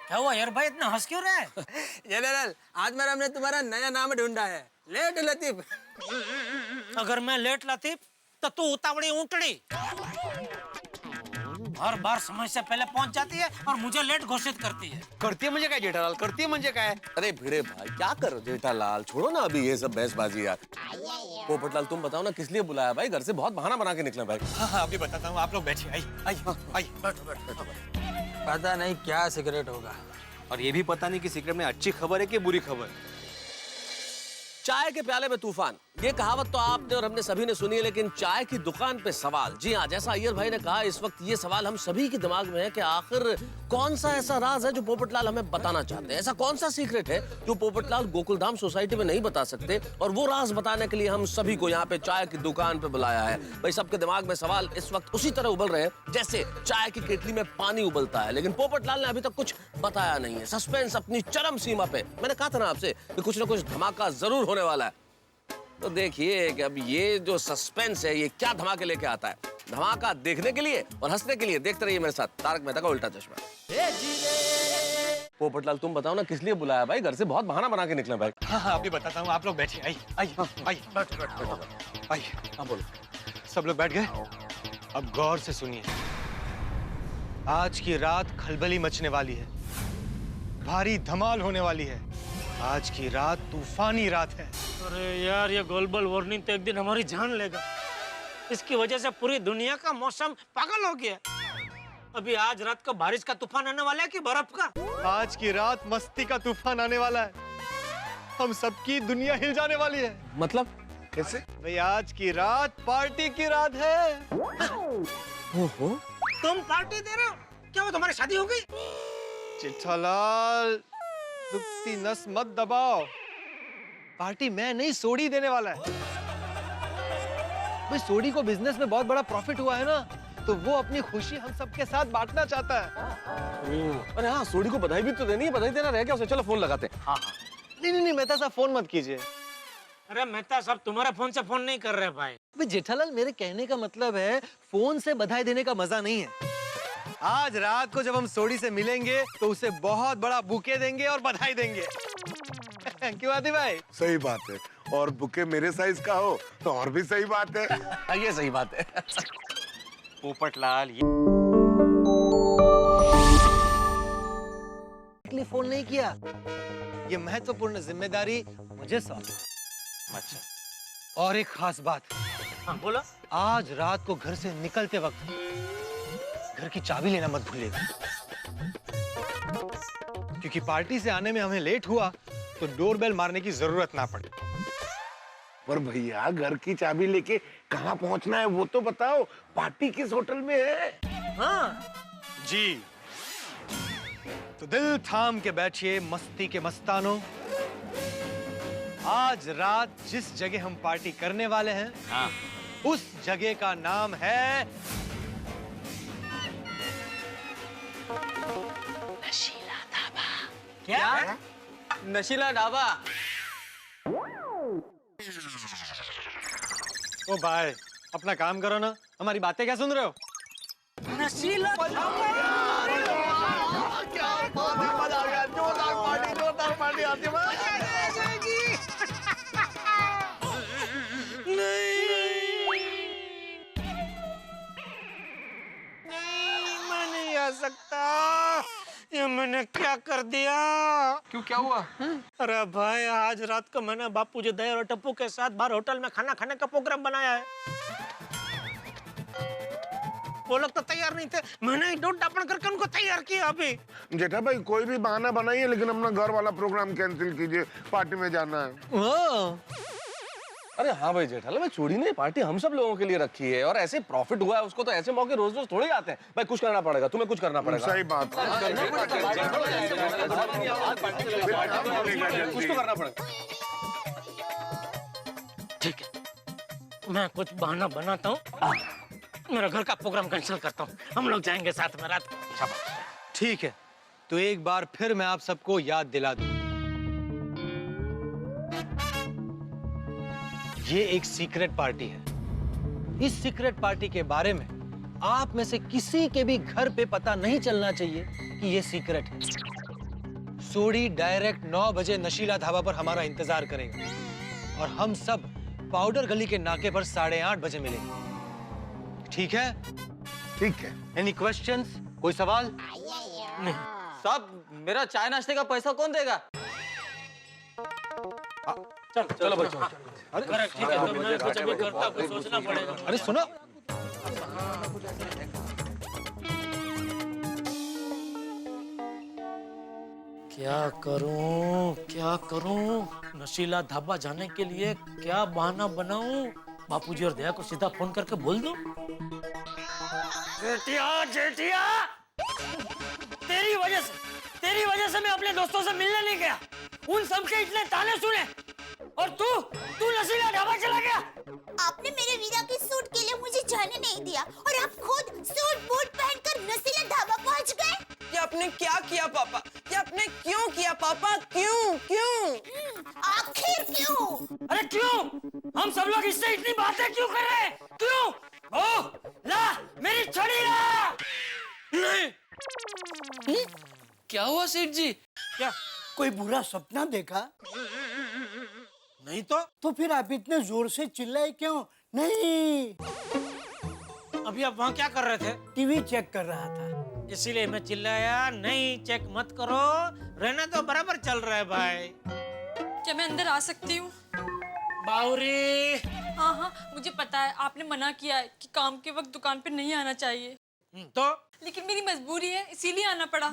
B: क्या हुआ यार भाई, इतना हंस क्यों रहा है?
G: जेठालाल, आज मेरा हमने तुम्हारा नया नाम ढूंढा है, लेट लतीफ।
B: अगर मैं लेट लतीफ तो तू उतावड़ी ऊँटड़ी। हर बार समय से पहले पहुंच जाती है और मुझे लेट घोषित करती है।
I: करती है मुझे क्या जेठालाल, करती है मुझे क्या है?
E: अरे भिड़े भाई क्या कर रहे हो जेठालाल, छोड़ो ना अभी ये सब बहसबाजी यार। पोपटलाल तुम बताओ ना किस लिए बुलाया भाई? घर से बहुत बहाना बना के निकले भाई।
N: हाँ अभी बताता हूँ, आप लोग बैठिए। आइए।
G: पता नहीं क्या सिगरेट होगा,
I: और ये भी पता नहीं कि सिगरेट में अच्छी खबर है कि बुरी खबर।
E: चाय के प्याले में तूफान, ये कहावत तो आपने और हमने सभी ने सुनी है, लेकिन चाय की दुकान पे सवाल। जी हाँ, जैसा अय्यर भाई ने कहा, इस वक्त ये सवाल हम सभी के दिमाग में है कि आखिर कौन सा ऐसा राज है जो पोपटलाल हमें बताना चाहते हैं। ऐसा कौन सा सीक्रेट है जो पोपटलाल गोकुलधाम सोसाइटी में नहीं बता सकते, और वो राज बताने के लिए हम सभी को यहाँ पे चाय की दुकान पे बुलाया है। भाई सबके दिमाग में सवाल इस वक्त उसी तरह उबल रहे हैं जैसे चाय की केतली में पानी उबलता है, लेकिन पोपटलाल ने अभी तक कुछ बताया नहीं है। सस्पेंस अपनी चरम सीमा पे। मैंने कहा था ना आपसे कि कुछ ना कुछ धमाका जरूर होने वाला है। तो देखिए कि अब ये जो सस्पेंस है ये क्या धमाके लेके आता है। धमाका देखने के लिए और हंसने के लिए देखते रहिए मेरे साथ तारक मेहता का उल्टा चश्मा। पोपटलाल तुम बताओ ना किस लिए बुलाया भाई? घर से बहुत बहाना बना के निकले भाई।
N: हाँ अभी बताता हूँ, आप लोग बैठिए। आइए।
E: हाँ बोलो।
N: सब लोग बैठ गए? अब गौर से सुनिए। आज की रात खलबली मचने वाली है, भारी धमाल होने वाली है। आज की रात तूफानी रात है।
B: अरे यार, ये ग्लोबल वार्मिंग तो एक दिन हमारी जान लेगा। इसकी वजह से पूरी दुनिया का मौसम पागल हो गया। अभी आज रात को बारिश का तूफान आने वाला है कि बर्फ का?
N: आज की रात मस्ती का तूफान आने वाला है। हम सबकी दुनिया हिल जाने वाली है।
E: मतलब
L: कैसे?
N: भाई आज की रात पार्टी की रात है।
E: ओहो,
B: तुम पार्टी दे रहे हो? क्या वो तुम्हारी शादी हो गई?
N: चिट्ठालाल, दुखती नस मत दबाओ। पार्टी मैं नहीं, सोडी देने वाला है। भाई सोडी को बिजनेस में बहुत बड़ा प्रॉफिट हुआ है ना, तो वो अपनी खुशी हम सबके साथ बांटना चाहता है।
E: अरे हाँ, सोडी को बधाई भी तो देनी है, बधाई देना रह गया उसे। चलो फोन लगाते हैं।
B: हाँ हाँ।
N: नहीं मेहता साहब फोन मत कीजिए।
B: अरे मेहता साहब तुम्हारे फोन से फोन नहीं कर रहे भाई।
N: भाई जेठालाल, मेरे कहने का मतलब है फोन से बधाई देने का मजा नहीं है। आज रात को जब हम सोडी से मिलेंगे तो उसे बहुत बड़ा बुके देंगे और बधाई देंगे। क्यों आदि भाई?
L: सही बात है, और बुके मेरे साइज का हो तो और भी सही बात है।
E: ये सही बात है।
N: पोपटलाल, ये फोन नहीं किया, ये महत्वपूर्ण जिम्मेदारी मुझे सौंपी।
E: अच्छा।
N: और एक खास बात।
B: हाँ बोला।
N: आज रात को घर से निकलते वक्त घर की चाबी लेना मत भूलिएगा, क्योंकि पार्टी से आने में हमें लेट हुआ तो डोरबेल मारने की जरूरत ना पड़े।
L: पर भैया, घर की चाबी लेके कहाँ पहुँचना है वो तो बताओ। पार्टी किस होटल में है?
N: हाँ जी, तो दिल थाम के बैठिए मस्ती के मस्तानों। आज रात जिस जगह हम पार्टी करने वाले हैं,
C: हाँ।
N: उस जगह का नाम है
C: नशीला ढाबा।
E: क्या? नशीला ढाबा?
N: ओ भाई, अपना काम करो ना, हमारी बातें क्या सुन रहे हो?
B: नशीला मैं नहीं आ सकता। ये मैंने क्या कर दिया?
E: क्यों, क्या हुआ?
B: अरे भाई, आज रात को मैंने बापूजी दया और टप्पू के साथ बाहर होटल में खाना खाने का प्रोग्राम बनाया है। वो लोग तो तैयार नहीं थे, मैंने ही डोट डापण करके उनको तैयार किया। अभी
L: जेठा भाई, कोई भी बहाना बनाइए, लेकिन अपना घर वाला प्रोग्राम कैंसिल कीजिए, पार्टी में जाना है।
E: अरे हाँ भाई जेठालाल, मैं चोरी नहीं, पार्टी हम सब लोगों के लिए रखी है, और ऐसे प्रॉफिट हुआ है उसको, तो ऐसे मौके रोज रोज थोड़े आते हैं भाई। कुछ करना पड़ेगा, तुम्हें कुछ करना पड़ेगा।
L: सही बात है।
E: कुछ तो करना पड़ेगा।
B: ठीक है, मैं कुछ बहाना बनाता हूँ, मेरा घर का प्रोग्राम कैंसिल करता हूँ, हम लोग जाएंगे साथ में रात को।
N: ठीक है, तो एक बार फिर मैं आप सबको याद दिला दूं, ये एक सीक्रेट पार्टी है। इस सीक्रेट पार्टी के बारे में आप में से किसी के भी घर पे पता नहीं चलना चाहिए कि ये सीक्रेट है। सोडी डायरेक्ट 9 बजे नशीला ढाबा पर हमारा इंतजार करेगा, और हम सब पाउडर गली के नाके पर 8:30 बजे मिलेंगे। ठीक है?
L: ठीक है।
N: Any questions? कोई सवाल?
B: नहीं।
E: साहब, मेरा चाय नाश्ते का पैसा कौन देगा? चलो बच्चों।
B: अरे ठीक है, तो मैं कुछ अभी करता, कुछ सोचना पड़ेगा।
N: अरे सुनो,
B: क्या करूं? नशीला ढाबा जाने के लिए क्या बहाना बनाऊं? बापूजी और दया को सीधा फोन करके बोल दूं? जेठिया, तेरी वजह से मैं अपने दोस्तों से मिलने नहीं गया। उन सबके इतने ताने सुने, और तू नशीला ढाबा चला गया।
D: आपने मेरे वीरा की सूट के लिए मुझे जाने नहीं दिया, और आप खुद सूट बूट पहनकर नशीला ढाबा पहुंच गए।
G: ये आपने क्या किया पापा? ये आपने क्यों किया पापा? क्यों?
D: आखिर क्यों?
B: अरे क्यों? हम सब लोग इससे इतनी बातें क्यों कर रहे हैं? क्यों? ओ, ला मेरी छड़ी ला। नहीं।
O: क्या हुआ सेठ जी?
B: क्या?
P: कोई बुरा सपना देखा?
B: नहीं तो
P: फिर आप इतने जोर से चिल्लाए क्यों? नहीं।
B: अभी आप वहाँ क्या कर रहे थे?
P: टीवी चेक कर रहा था।
B: इसीलिए मैं चिल्लाया। नहीं, चेक मत करो, रहना तो बराबर चल रहा है भाई।
Q: क्या मैं अंदर आ सकती हूँ?
B: बाउरी।
Q: हाँ, मुझे पता है आपने मना किया है कि काम के वक्त दुकान पे नहीं आना चाहिए,
B: तो
Q: लेकिन मेरी मजबूरी है, इसीलिए आना पड़ा।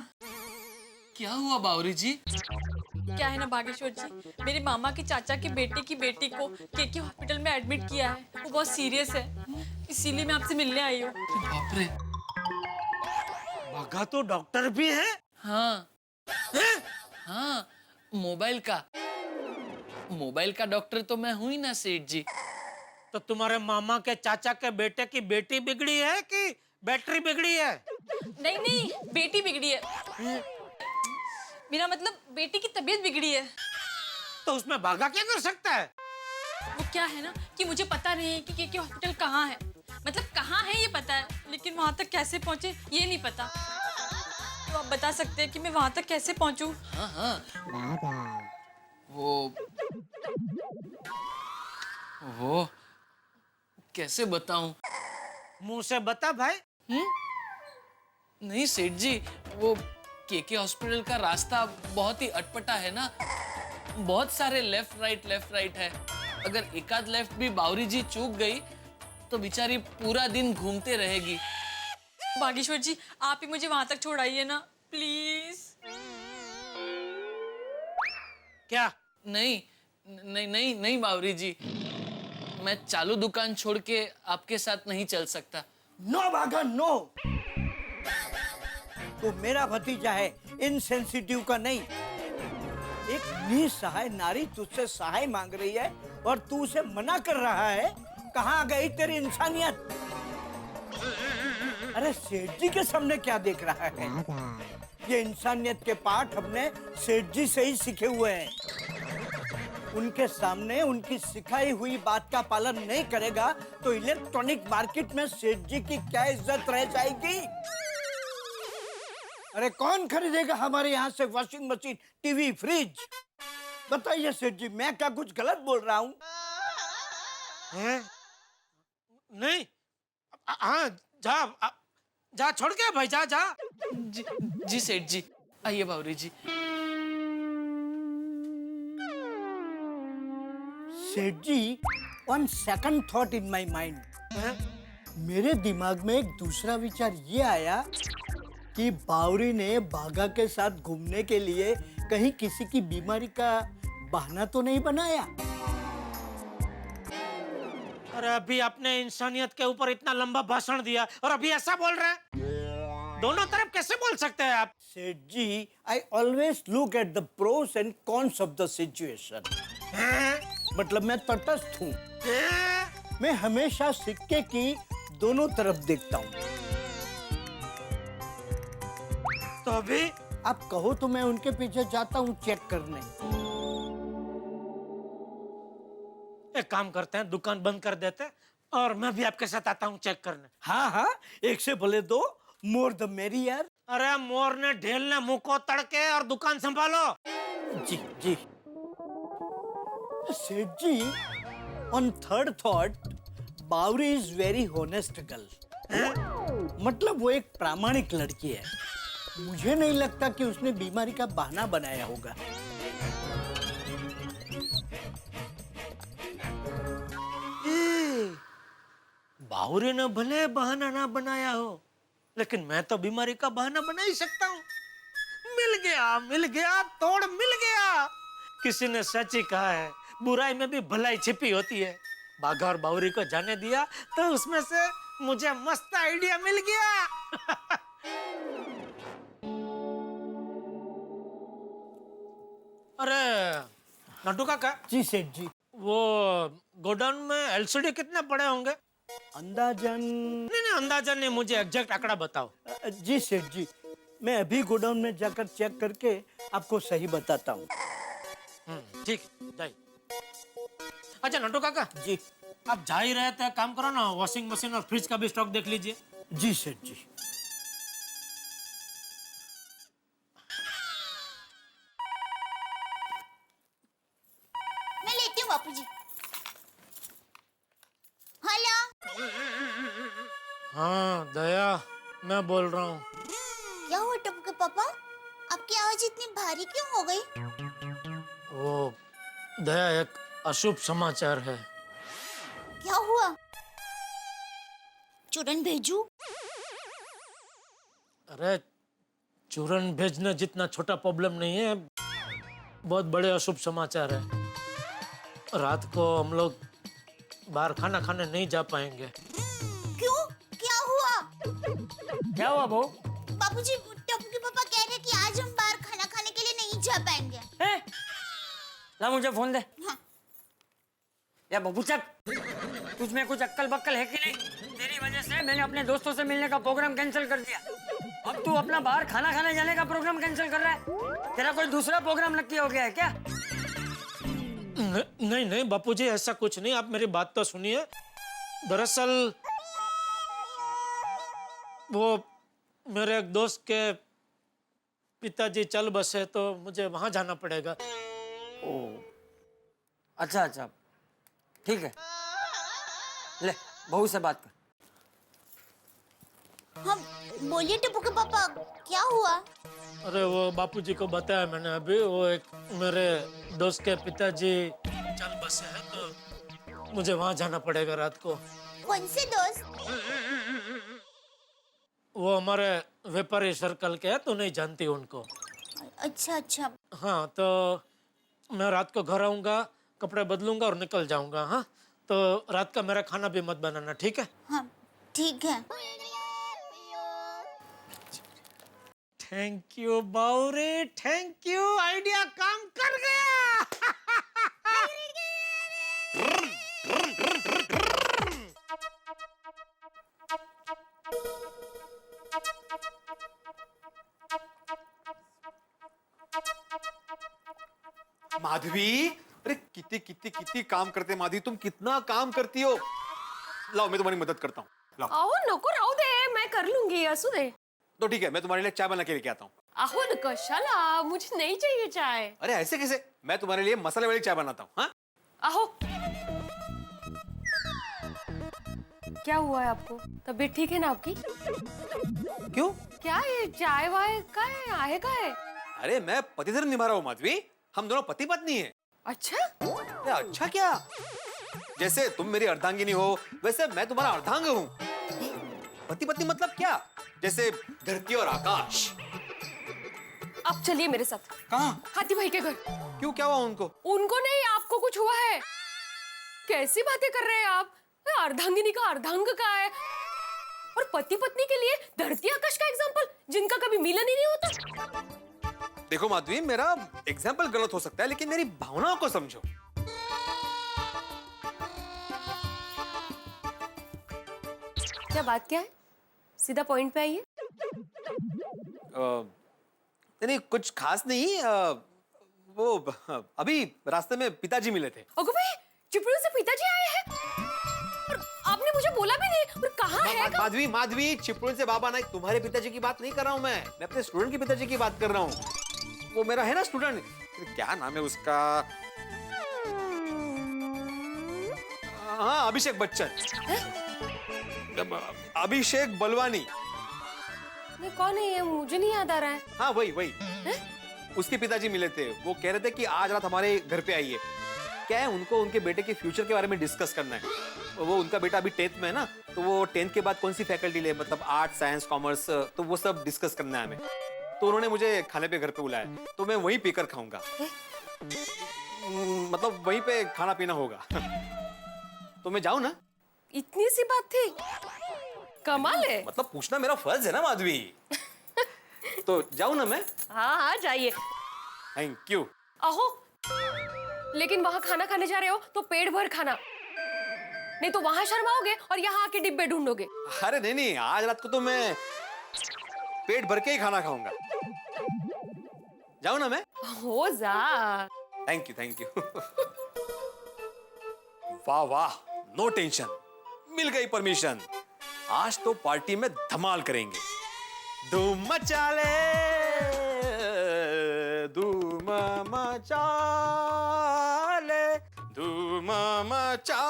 O: क्या हुआ बावरी जी?
Q: क्या है ना बागेश्वर जी, मेरे मामा के चाचा के बेटे की बेटी को केके हॉस्पिटल में एडमिट किया है। वो बहुत सीरियस है, इसीलिए मैं आपसे मिलने आई हूँ।
O: बाप रे।
B: बागा तो डॉक्टर भी है?
O: हाँ। हाँ, मोबाइल का डॉक्टर तो मैं हूँ ही ना सेठ जी।
B: तो तुम्हारे मामा के चाचा के बेटे की बेटी बिगड़ी है कि बैटरी बिगड़ी है।
Q: नहीं नहीं, बेटी बिगड़ी है। मेरा मतलब बेटी की तबीयत बिगड़ी है।
B: तो उसमें भागा क्या कर सकता है?
Q: वो क्या है ना कि मुझे पता नहीं है कि के हॉस्पिटल कहाँ है। मतलब कहाँ है ये पता है, लेकिन वहाँ तक कैसे पहुँचे ये नहीं पता। तो आप बता सकते हैं कि मैं वहाँ तक कैसे पहुँचूँ?
O: हाँ हाँ, वो कैसे बताऊं?
B: मुंह से बता भाई।
O: नहीं सेठ जी, वो केके हॉस्पिटल का रास्ता बहुत ही अटपटा है ना। बहुत सारे लेफ्ट राइट है। अगर एकाध लेफ्ट भी बावरी जी चूक गई तो बेचारी पूरा दिन घूमते रहेगी।
Q: बागेश्वर जी, आप ही मुझे वहाँ तक छोड़ाइए ना, प्लीज।
B: क्या?
O: नहीं बावरी जी, मैं चालू दुकान छोड़ के आपके साथ नहीं चल सकता।
P: नो भागा नो। तो मेरा भतीजा है, इनसेंसिटिव का नहीं। एक निसहाय नारी तुझसे सहाय मांग रही है और तू उसे मना कर रहा है। कहाँ गई तेरी इंसानियत? अरे सेठ जी के सामने क्या देख रहा है? ये इंसानियत के पाठ हमने सेठ जी से ही सीखे हुए हैं। उनके सामने उनकी सिखाई हुई बात का पालन नहीं करेगा तो इलेक्ट्रॉनिक मार्केट में सेठ जी की क्या इज्जत रह जाएगी? अरे कौन खरीदेगा हमारे यहाँ से वॉशिंग मशीन, टीवी, फ्रिज? बताइए सेठ जी, मैं क्या कुछ गलत बोल रहा हूँ?
B: नहीं, हाँ जा छोड़ के भाई, जा।
O: जी सेठ जी, आइए Bawri ji.
P: Seth ji, one second thought in my mind. मेरे दिमाग में एक दूसरा विचार ये आया कि बावरी ने बागा के साथ घूमने के लिए कहीं किसी की बीमारी का बहाना तो नहीं बनाया?
B: अरे अभी आपने इंसानियत के ऊपर इतना लंबा भाषण दिया और अभी ऐसा बोल रहे हैं? दोनों तरफ कैसे बोल सकते हैं आप?
P: Seth ji, I always look at the pros and cons of the situation. मतलब मैं तटस्थ हूँ। मैं हमेशा सिक्के की दोनों तरफ देखता हूँ।
B: तो अभी
P: आप कहो तो मैं उनके पीछे जाता हूँ चेक करने।
B: एक काम करते हैं, दुकान बंद कर देते हैं और मैं भी आपके साथ आता हूँ चेक करने।
P: हाँ, एक से भले दो, मोर द मेरियर।
B: अरे मोर ने ढेल ने मुंह को तड़के और दुकान संभालो।
P: जी। Seth ji, on third thought, Bawri is very honest girl. मतलब वो एक प्रामाणिक लड़की है। मुझे नहीं लगता कि उसने बीमारी का बहाना बनाया होगा।
B: बावरी ने भले बहाना ना बनाया हो, लेकिन मैं तो बीमारी का बहाना बना ही सकता हूँ। मिल गया, तोड़ मिल गया। किसी ने सच ही कहा है, बुराई में भी भलाई छिपी होती है। बाघा और बावरी को जाने दिया तो उसमें से मुझे मस्त आइडिया मिल गया। अरे नटू काका।
P: जी सेठ जी।
B: वो गोडाउन में एलसीडी कितने पड़े होंगे?
P: अंदाजन
B: नहीं, मुझे एग्जैक्ट आंकड़ा बताओ।
P: जी सेठ जी, मैं अभी गोडाउन में जाकर चेक करके आपको सही बताता हूँ।
B: ठीक है, जाइए। अच्छा नटू काका
P: जी,
B: आप जा ही रहे थे, काम करो ना, वॉशिंग मशीन और फ्रिज का भी स्टॉक देख लीजिए।
P: जी सेठ जी।
D: मैं लेती हूँ बापूजी। हेलो।
B: हाँ दया, मैं बोल रहा हूँ।
D: क्या हुआ टप्पू के पापा? आपकी आवाज इतनी भारी क्यों हो गई?
B: वो दया, एक अशुभ समाचार है।
D: क्या हुआ? चूरन भेजू?
B: अरे चूरन भेजने जितना छोटा प्रॉब्लम नहीं है, बहुत बड़े अशुभ समाचार है। रात को हम लोग बाहर खाना खाने नहीं जा पाएंगे।
D: क्यों? क्या हुआ?
C: क्या हुआ बहू?
D: बापूजी, टप्पू के पापा कह रहे कि आज हम बाहर खाना खाने के लिए नहीं जा पाएंगे।
C: ला मुझे फोन दे।
D: हाँ।
C: या बबू चक, तुझ में कुछ अक्कल बक्कल है कि नहीं? तेरी वजह से मैंने अपने दोस्तों से मिलने का प्रोग्राम कैंसिल कर दिया। अब तू अपना बाहर खाना खाने जाने का प्रोग्राम कैंसिल कर रहा है। तेरा कोई दूसरा प्रोग्राम नक्की हो गया है क्या?
B: नहीं नहीं बापूजी, ऐसा कुछ नहीं, आप मेरी बात तो सुनिए। दरअसल वो मेरे एक दोस्त के पिताजी चल बसे तो मुझे वहां जाना पड़ेगा।
C: अच्छा अच्छा, ठीक है, ले बहू से बात कर।
D: हाँ बोलिए टिप्पू के पापा, क्या हुआ?
B: अरे वो बापूजी को बताया मैंने अभी, वो एक मेरे दोस्त के पिताजी चल बसे हैं तो मुझे वहां जाना पड़ेगा रात को।
D: कौन से दोस्त?
B: वो हमारे व्यापारी सर्कल के हैं, तो नहीं जानती उनको।
D: अच्छा अच्छा।
B: हाँ तो मैं रात को घर आऊंगा, कपड़े बदलूंगा और निकल जाऊंगा। हाँ तो रात का मेरा खाना भी मत बनाना, ठीक है?
D: हाँ ठीक है।
B: Thank you Bawre, thank you, idea काम कर गया।
I: माधवी, अरे कितनी कितनी कितनी काम करते माधवी, तुम कितना काम करती हो। लाओ मैं तुम्हारी मदद करता हूँ, लाओ।
R: अहो नको राहू दे, मैं कर लूंगी, असू दे।
I: तो ठीक है, मैं तुम्हारे लिए चाय बना के लेके आता हूँ।
R: अहो न कशाला, मुझे नहीं चाहिए चाय।
I: अरे ऐसे कैसे, मैं तुम्हारे लिए मसाले वाली चाय बनाता हूँ। हाँ
R: अहो क्या हुआ है आपको? तबीयत ठीक है ना आपकी?
I: क्यों?
R: क्या ये चाय वाय का है का है?
I: अरे मैं पति धर्म निभा रहा हूँ माधवी, हम दोनों पति पत्नी हैं।
R: अच्छा?
I: अच्छा क्या? जैसे तुम मेरी अर्धांगिनी हो, वैसे मैं तुम्हारा अर्धांग हूँ। पति पत्नी मतलब क्या? जैसे धरती और आकाश।
R: आप चलिए मेरे साथ।
I: कहाँ?
R: हाथी भाई के घर।
I: क्यों, क्या हुआ उनको?
R: उनको नहीं, आपको कुछ हुआ है। कैसी बातें कर रहे हैं आप? अर्धांगिनी का अर्धांग का है, और पति पत्नी के लिए धरती आकाश का एग्जाम्पल, जिनका कभी मिलन ही नहीं होता।
I: देखो माधवी, मेरा एग्जाम्पल गलत हो सकता है, लेकिन मेरी भावनाओं को समझो।
R: क्या बात क्या है? सीधा पॉइंट पे आइए।
I: नहीं कुछ खास नहीं, वो अभी रास्ते में पिताजी मिले थे।
R: ओगो भाई, चिपड़ू से पिताजी आए हैं? और आपने मुझे बोला भी नहीं, और कहाँ है?
I: माधवी माधवी, चिपळूण से बाबा नहीं, तुम्हारे पिताजी की बात नहीं कर रहा हूँ मैं अपने स्टूडेंट के पिताजी की बात कर रहा हूँ। वो मेरा है ना स्टूडेंट, क्या नाम है उसका? हाँ अभिषेक बच्चन, अभिषेक बलवानी।
R: नहीं कौन है ये, मुझे नहीं याद आ रहा है।
I: हाँ वही वही, उसके पिताजी मिले थे। वो कह रहे थे कि आज रात हमारे घर पे आइए। क्या है, उनको उनके बेटे के फ्यूचर के बारे में डिस्कस करना है। वो उनका बेटा अभी 10th में है ना, तो वो 10th के बाद कौन सी फैकल्टी ले, मतलब आर्ट साइंस कॉमर्स, तो वो सब डिस्कस करना है हमें। तो उन्होंने मुझे खाने पे घर पे बुलाया, तो मैं वहीं पीकर खाऊंगा। मतलब वहीं पे खाना पीना होगा। तो मैं जाऊं ना?
R: इतनी सी बात थी, कमाल है।
I: मतलब पूछना मेरा फर्ज है ना माधवी। तो जाऊं ना मैं?
R: हाँ हाँ जाइए।
I: Thank you.
R: अहो लेकिन वहां खाना खाने जा रहे हो तो पेट भर खाना, नहीं तो वहां शर्माओगे और यहाँ आके डिब्बे ढूंढोगे।
I: अरे नहीं नहीं, आज रात को तो मैं पेट भर के ही खाना खाऊंगा। जाऊं ना मैं?
R: हो जा।
I: Thank you thank you. वाह वाह, नो टेंशन, मिल गई परमिशन। आज तो पार्टी में धमाल करेंगे। धूम मचा ले, धूम मचा ले, धूम मचा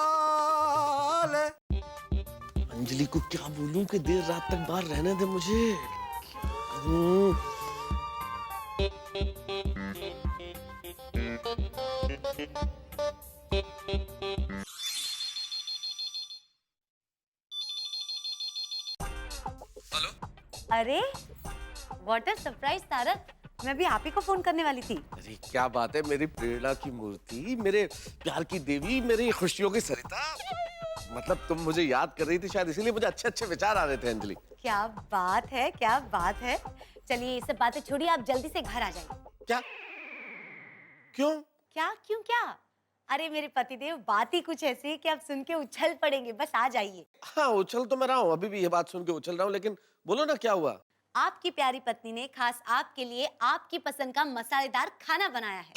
I: ले।
E: अंजलि को क्या बोलूं कि देर रात तक बाहर रहने दे मुझे।
F: अरे व्हाट अ सरप्राइज तारक, मैं भी आप ही को फोन करने वाली थी।
E: अरे क्या बात है, मेरी प्रेरणा की मूर्ति, मेरे प्यार की देवी, मेरी खुशियों की सरिता। मतलब तुम मुझे याद कर रही थी शायद, इसीलिए मुझे अच्छे अच्छे विचार आ रहे थे अंजलि।
F: क्या बात है, क्या बात है। चलिए ये सब बातें छोड़िए, आप जल्दी से घर आ जाइए।
E: क्या? क्यों?
F: क्या क्यों क्या? अरे मेरे पतिदेव, बात ही कुछ ऐसी है कि आप सुन के उछल पड़ेंगे। बस आ जाइए।
E: हाँ, उछल तो मैं रहा हूँ, अभी भी ये बात सुन के उछल रहा हूँ, लेकिन बोलो ना क्या हुआ।
F: आपकी प्यारी पत्नी ने खास आपके लिए आपकी पसंद का मसालेदार खाना बनाया है।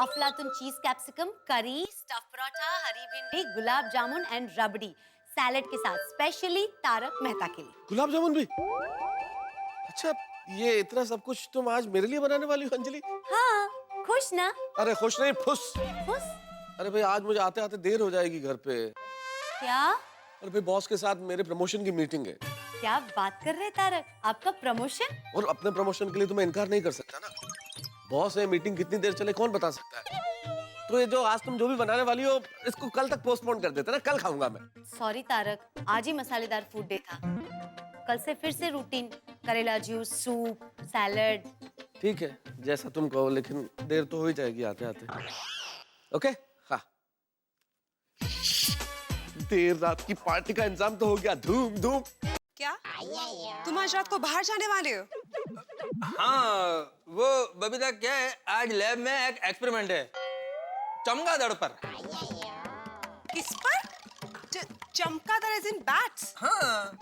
F: अफलातून चीज कैप्सिकम करी, स्टफ पराठा, हरी भिंडी, gulab jamun and rabri salad के साथ स्पेशली तारक मेहता के लिए।
E: गुलाब जामुन भी? अच्छा, ये इतना सब कुछ तुम आज मेरे लिए बनाने वाली हो अंजलि?
F: हाँ, खुश ना?
E: अरे खुश नहीं, फुस।
F: फुस?
E: अरे भाई, आज मुझे आते आते देर हो जाएगी घर पे।
F: क्या?
E: अरे भाई, बॉस के साथ मेरे प्रमोशन की मीटिंग है।
F: क्या बात कर रहे तारक, आपका प्रमोशन?
E: और अपने प्रमोशन के लिए तो मैं इनकार नहीं कर सकता ना। बॉस है, मीटिंग कितनी देर चले कौन बता सकता है। तो ये जो आज तुम जो भी बनाने वाली हो, इसको कल तक पोस्टपोन कर देते ना, कल खाऊंगा मैं।
F: सॉरी तारक, आज ही मसालेदार फूड डे था। कल से फिर से रूटीन, करेला जूस, सूप, सैलेड।
E: ठीक है, जैसा तुम कहो, लेकिन देर तो हो ही जाएगी आते आते। ओके? हाँ। देर रात की पार्टी का इंतजाम तो हो गया, धूम धूम।
J: क्या तुम आज रात को बाहर जाने वाले हो?
G: हाँ, वो बबीता क्या है, आज लैब में एक एक्सपेरिमेंट है, चमगादड़ पर।
J: किस पर? चमगादड़ as in bats?
G: हाँ।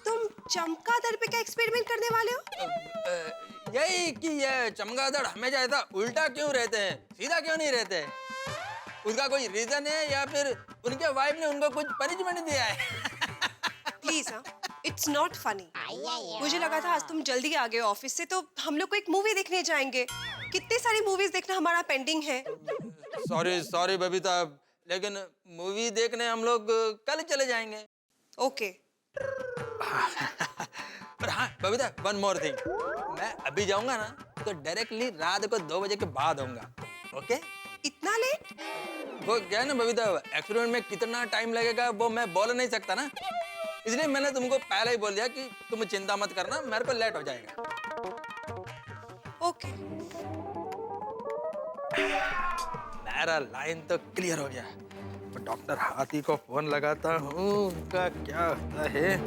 J: तुम चमगादड़ पे क्या एक्सपेरिमेंट करने वाले हो?
G: यही कि ये चमगादड़ हमेशा ऐसा उल्टा क्यों रहते हैं, सीधा क्यों नहीं रहते हैं? उसका कोई रीजन है या फिर उनके वाइफ ने उनको कुछ पनिशमेंट दिया है?
J: Please, it's not funny. मुझे लगा था आज तुम जल्दी आ गए ऑफिस से, तो हम लोग को एक मूवी देखने जाएंगे। कितनी सारी मूवीज देखना हमारा पेंडिंग है।
G: सॉरी बबीता, लेकिन मूवी देखने हम लोग कल चले जाएंगे।
J: ओके।
G: पर हाँ बबीता, वन मोर थिंग, मैं अभी जाऊंगा ना तो डायरेक्टली रात को 2 बजे के बाद आऊंगा। ओके?
J: इतना लेट?
G: वो क्या है ना बबीता, एक्सपेरिमेंट में कितना टाइम लगेगा वो मैं बोल नहीं सकता ना, इसलिए मैंने तुमको पहले ही बोल दिया कि तुम चिंता मत करना, मेरे को लेट हो जाएगा।
J: ओके।
G: मेरा लाइन तो क्लियर हो गया। तो डॉक्टर हाथी को फोन लगाता हूँ, उनका क्या होता है।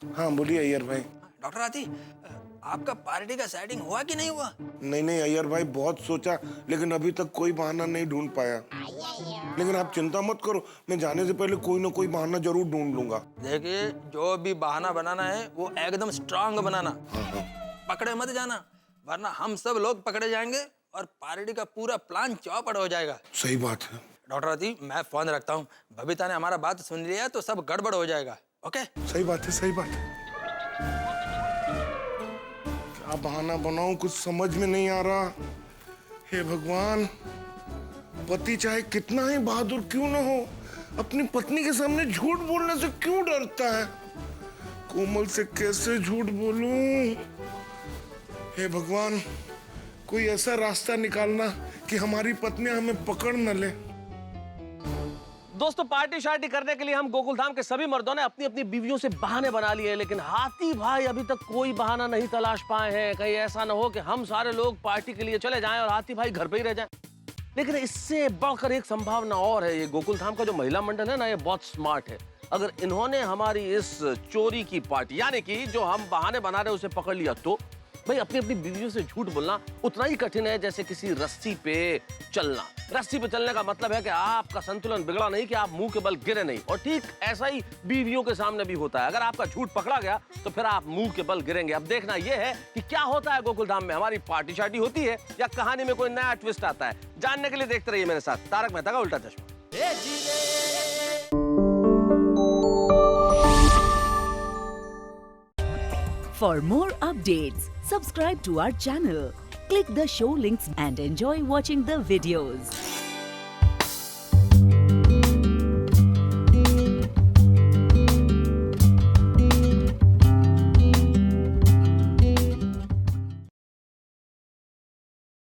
L: हाँ बोलिए अय्यर भाई।
G: डॉक्टर हाथी, आपका पार्टी का सेटिंग हुआ कि नहीं हुआ?
L: नहीं अय्यर भाई, बहुत सोचा लेकिन अभी तक कोई बहाना नहीं ढूंढ पाया। लेकिन आप चिंता मत करो, मैं जाने से पहले कोई ना कोई बहाना जरूर ढूंढ लूंगा।
G: देखिए, जो भी बहाना बनाना है वो एकदम स्ट्रांग बनाना। पकड़े मत जाना, वरना हम सब लोग पकड़े जाएंगे और पार्टी का पूरा प्लान चौपट हो जाएगा।
L: सही बात है
G: डॉक्टर हाथी, मैं फोन रखता हूँ। बबीता ने हमारा बात सुन लिया तो सब गड़बड़ हो जाएगा। ओके?
L: सही बात है, सही बात है। क्या बहाना बनाऊं, कुछ समझ में नहीं आ रहा। हे भगवान, पति चाहे कितना ही बहादुर क्यों ना हो, अपनी पत्नी के सामने झूठ बोलने से क्यों डरता है। कोमल से कैसे झूठ बोलूं। हे भगवान, कोई ऐसा रास्ता निकालना कि हमारी पत्नी हमें पकड़ न ले।
E: दोस्तों, पार्टी शार्टी करने के लिए हम गोकुलधाम के सभी मर्दों ने अपनी अपनी बीवियों से बहाने बना लिए, लेकिन हाथी भाई अभी तक कोई बहाना नहीं तलाश पाए हैं। कहीं ऐसा ना हो कि हम सारे लोग पार्टी के लिए चले जाएं और हाथी भाई घर पे ही रह जाएं। लेकिन इससे बढ़कर एक संभावना और है। ये गोकुलधाम का जो महिला मंडल है ना, ये बहुत स्मार्ट है। अगर इन्होंने हमारी इस चोरी की पार्टी, यानी कि जो हम बहाने बना रहे उसे पकड़ लिया, तो भाई अपनी अपनी बीवियों से झूठ बोलना उतना ही कठिन है जैसे किसी रस्सी पे चलना। रस्सी पे चलने का मतलब है कि आपका संतुलन बिगड़ा नहीं, कि आप मुंह के बल गिरे नहीं। और ठीक ऐसा ही बीवियों के सामने भी होता है। अगर आपका झूठ पकड़ा गया तो फिर आप मुंह के बल गिरेंगे। अब देखना यह है कि क्या होता है गोकुलधाम में। हमारी पार्टी शार्टी होती है या कहानी में कोई नया ट्विस्ट आता है। जानने के लिए देखते रहिए मेरे साथ तारक मेहता का उल्टा चश्मा।
S: For more updates, subscribe to our channel, click the show links and enjoy watching the videos.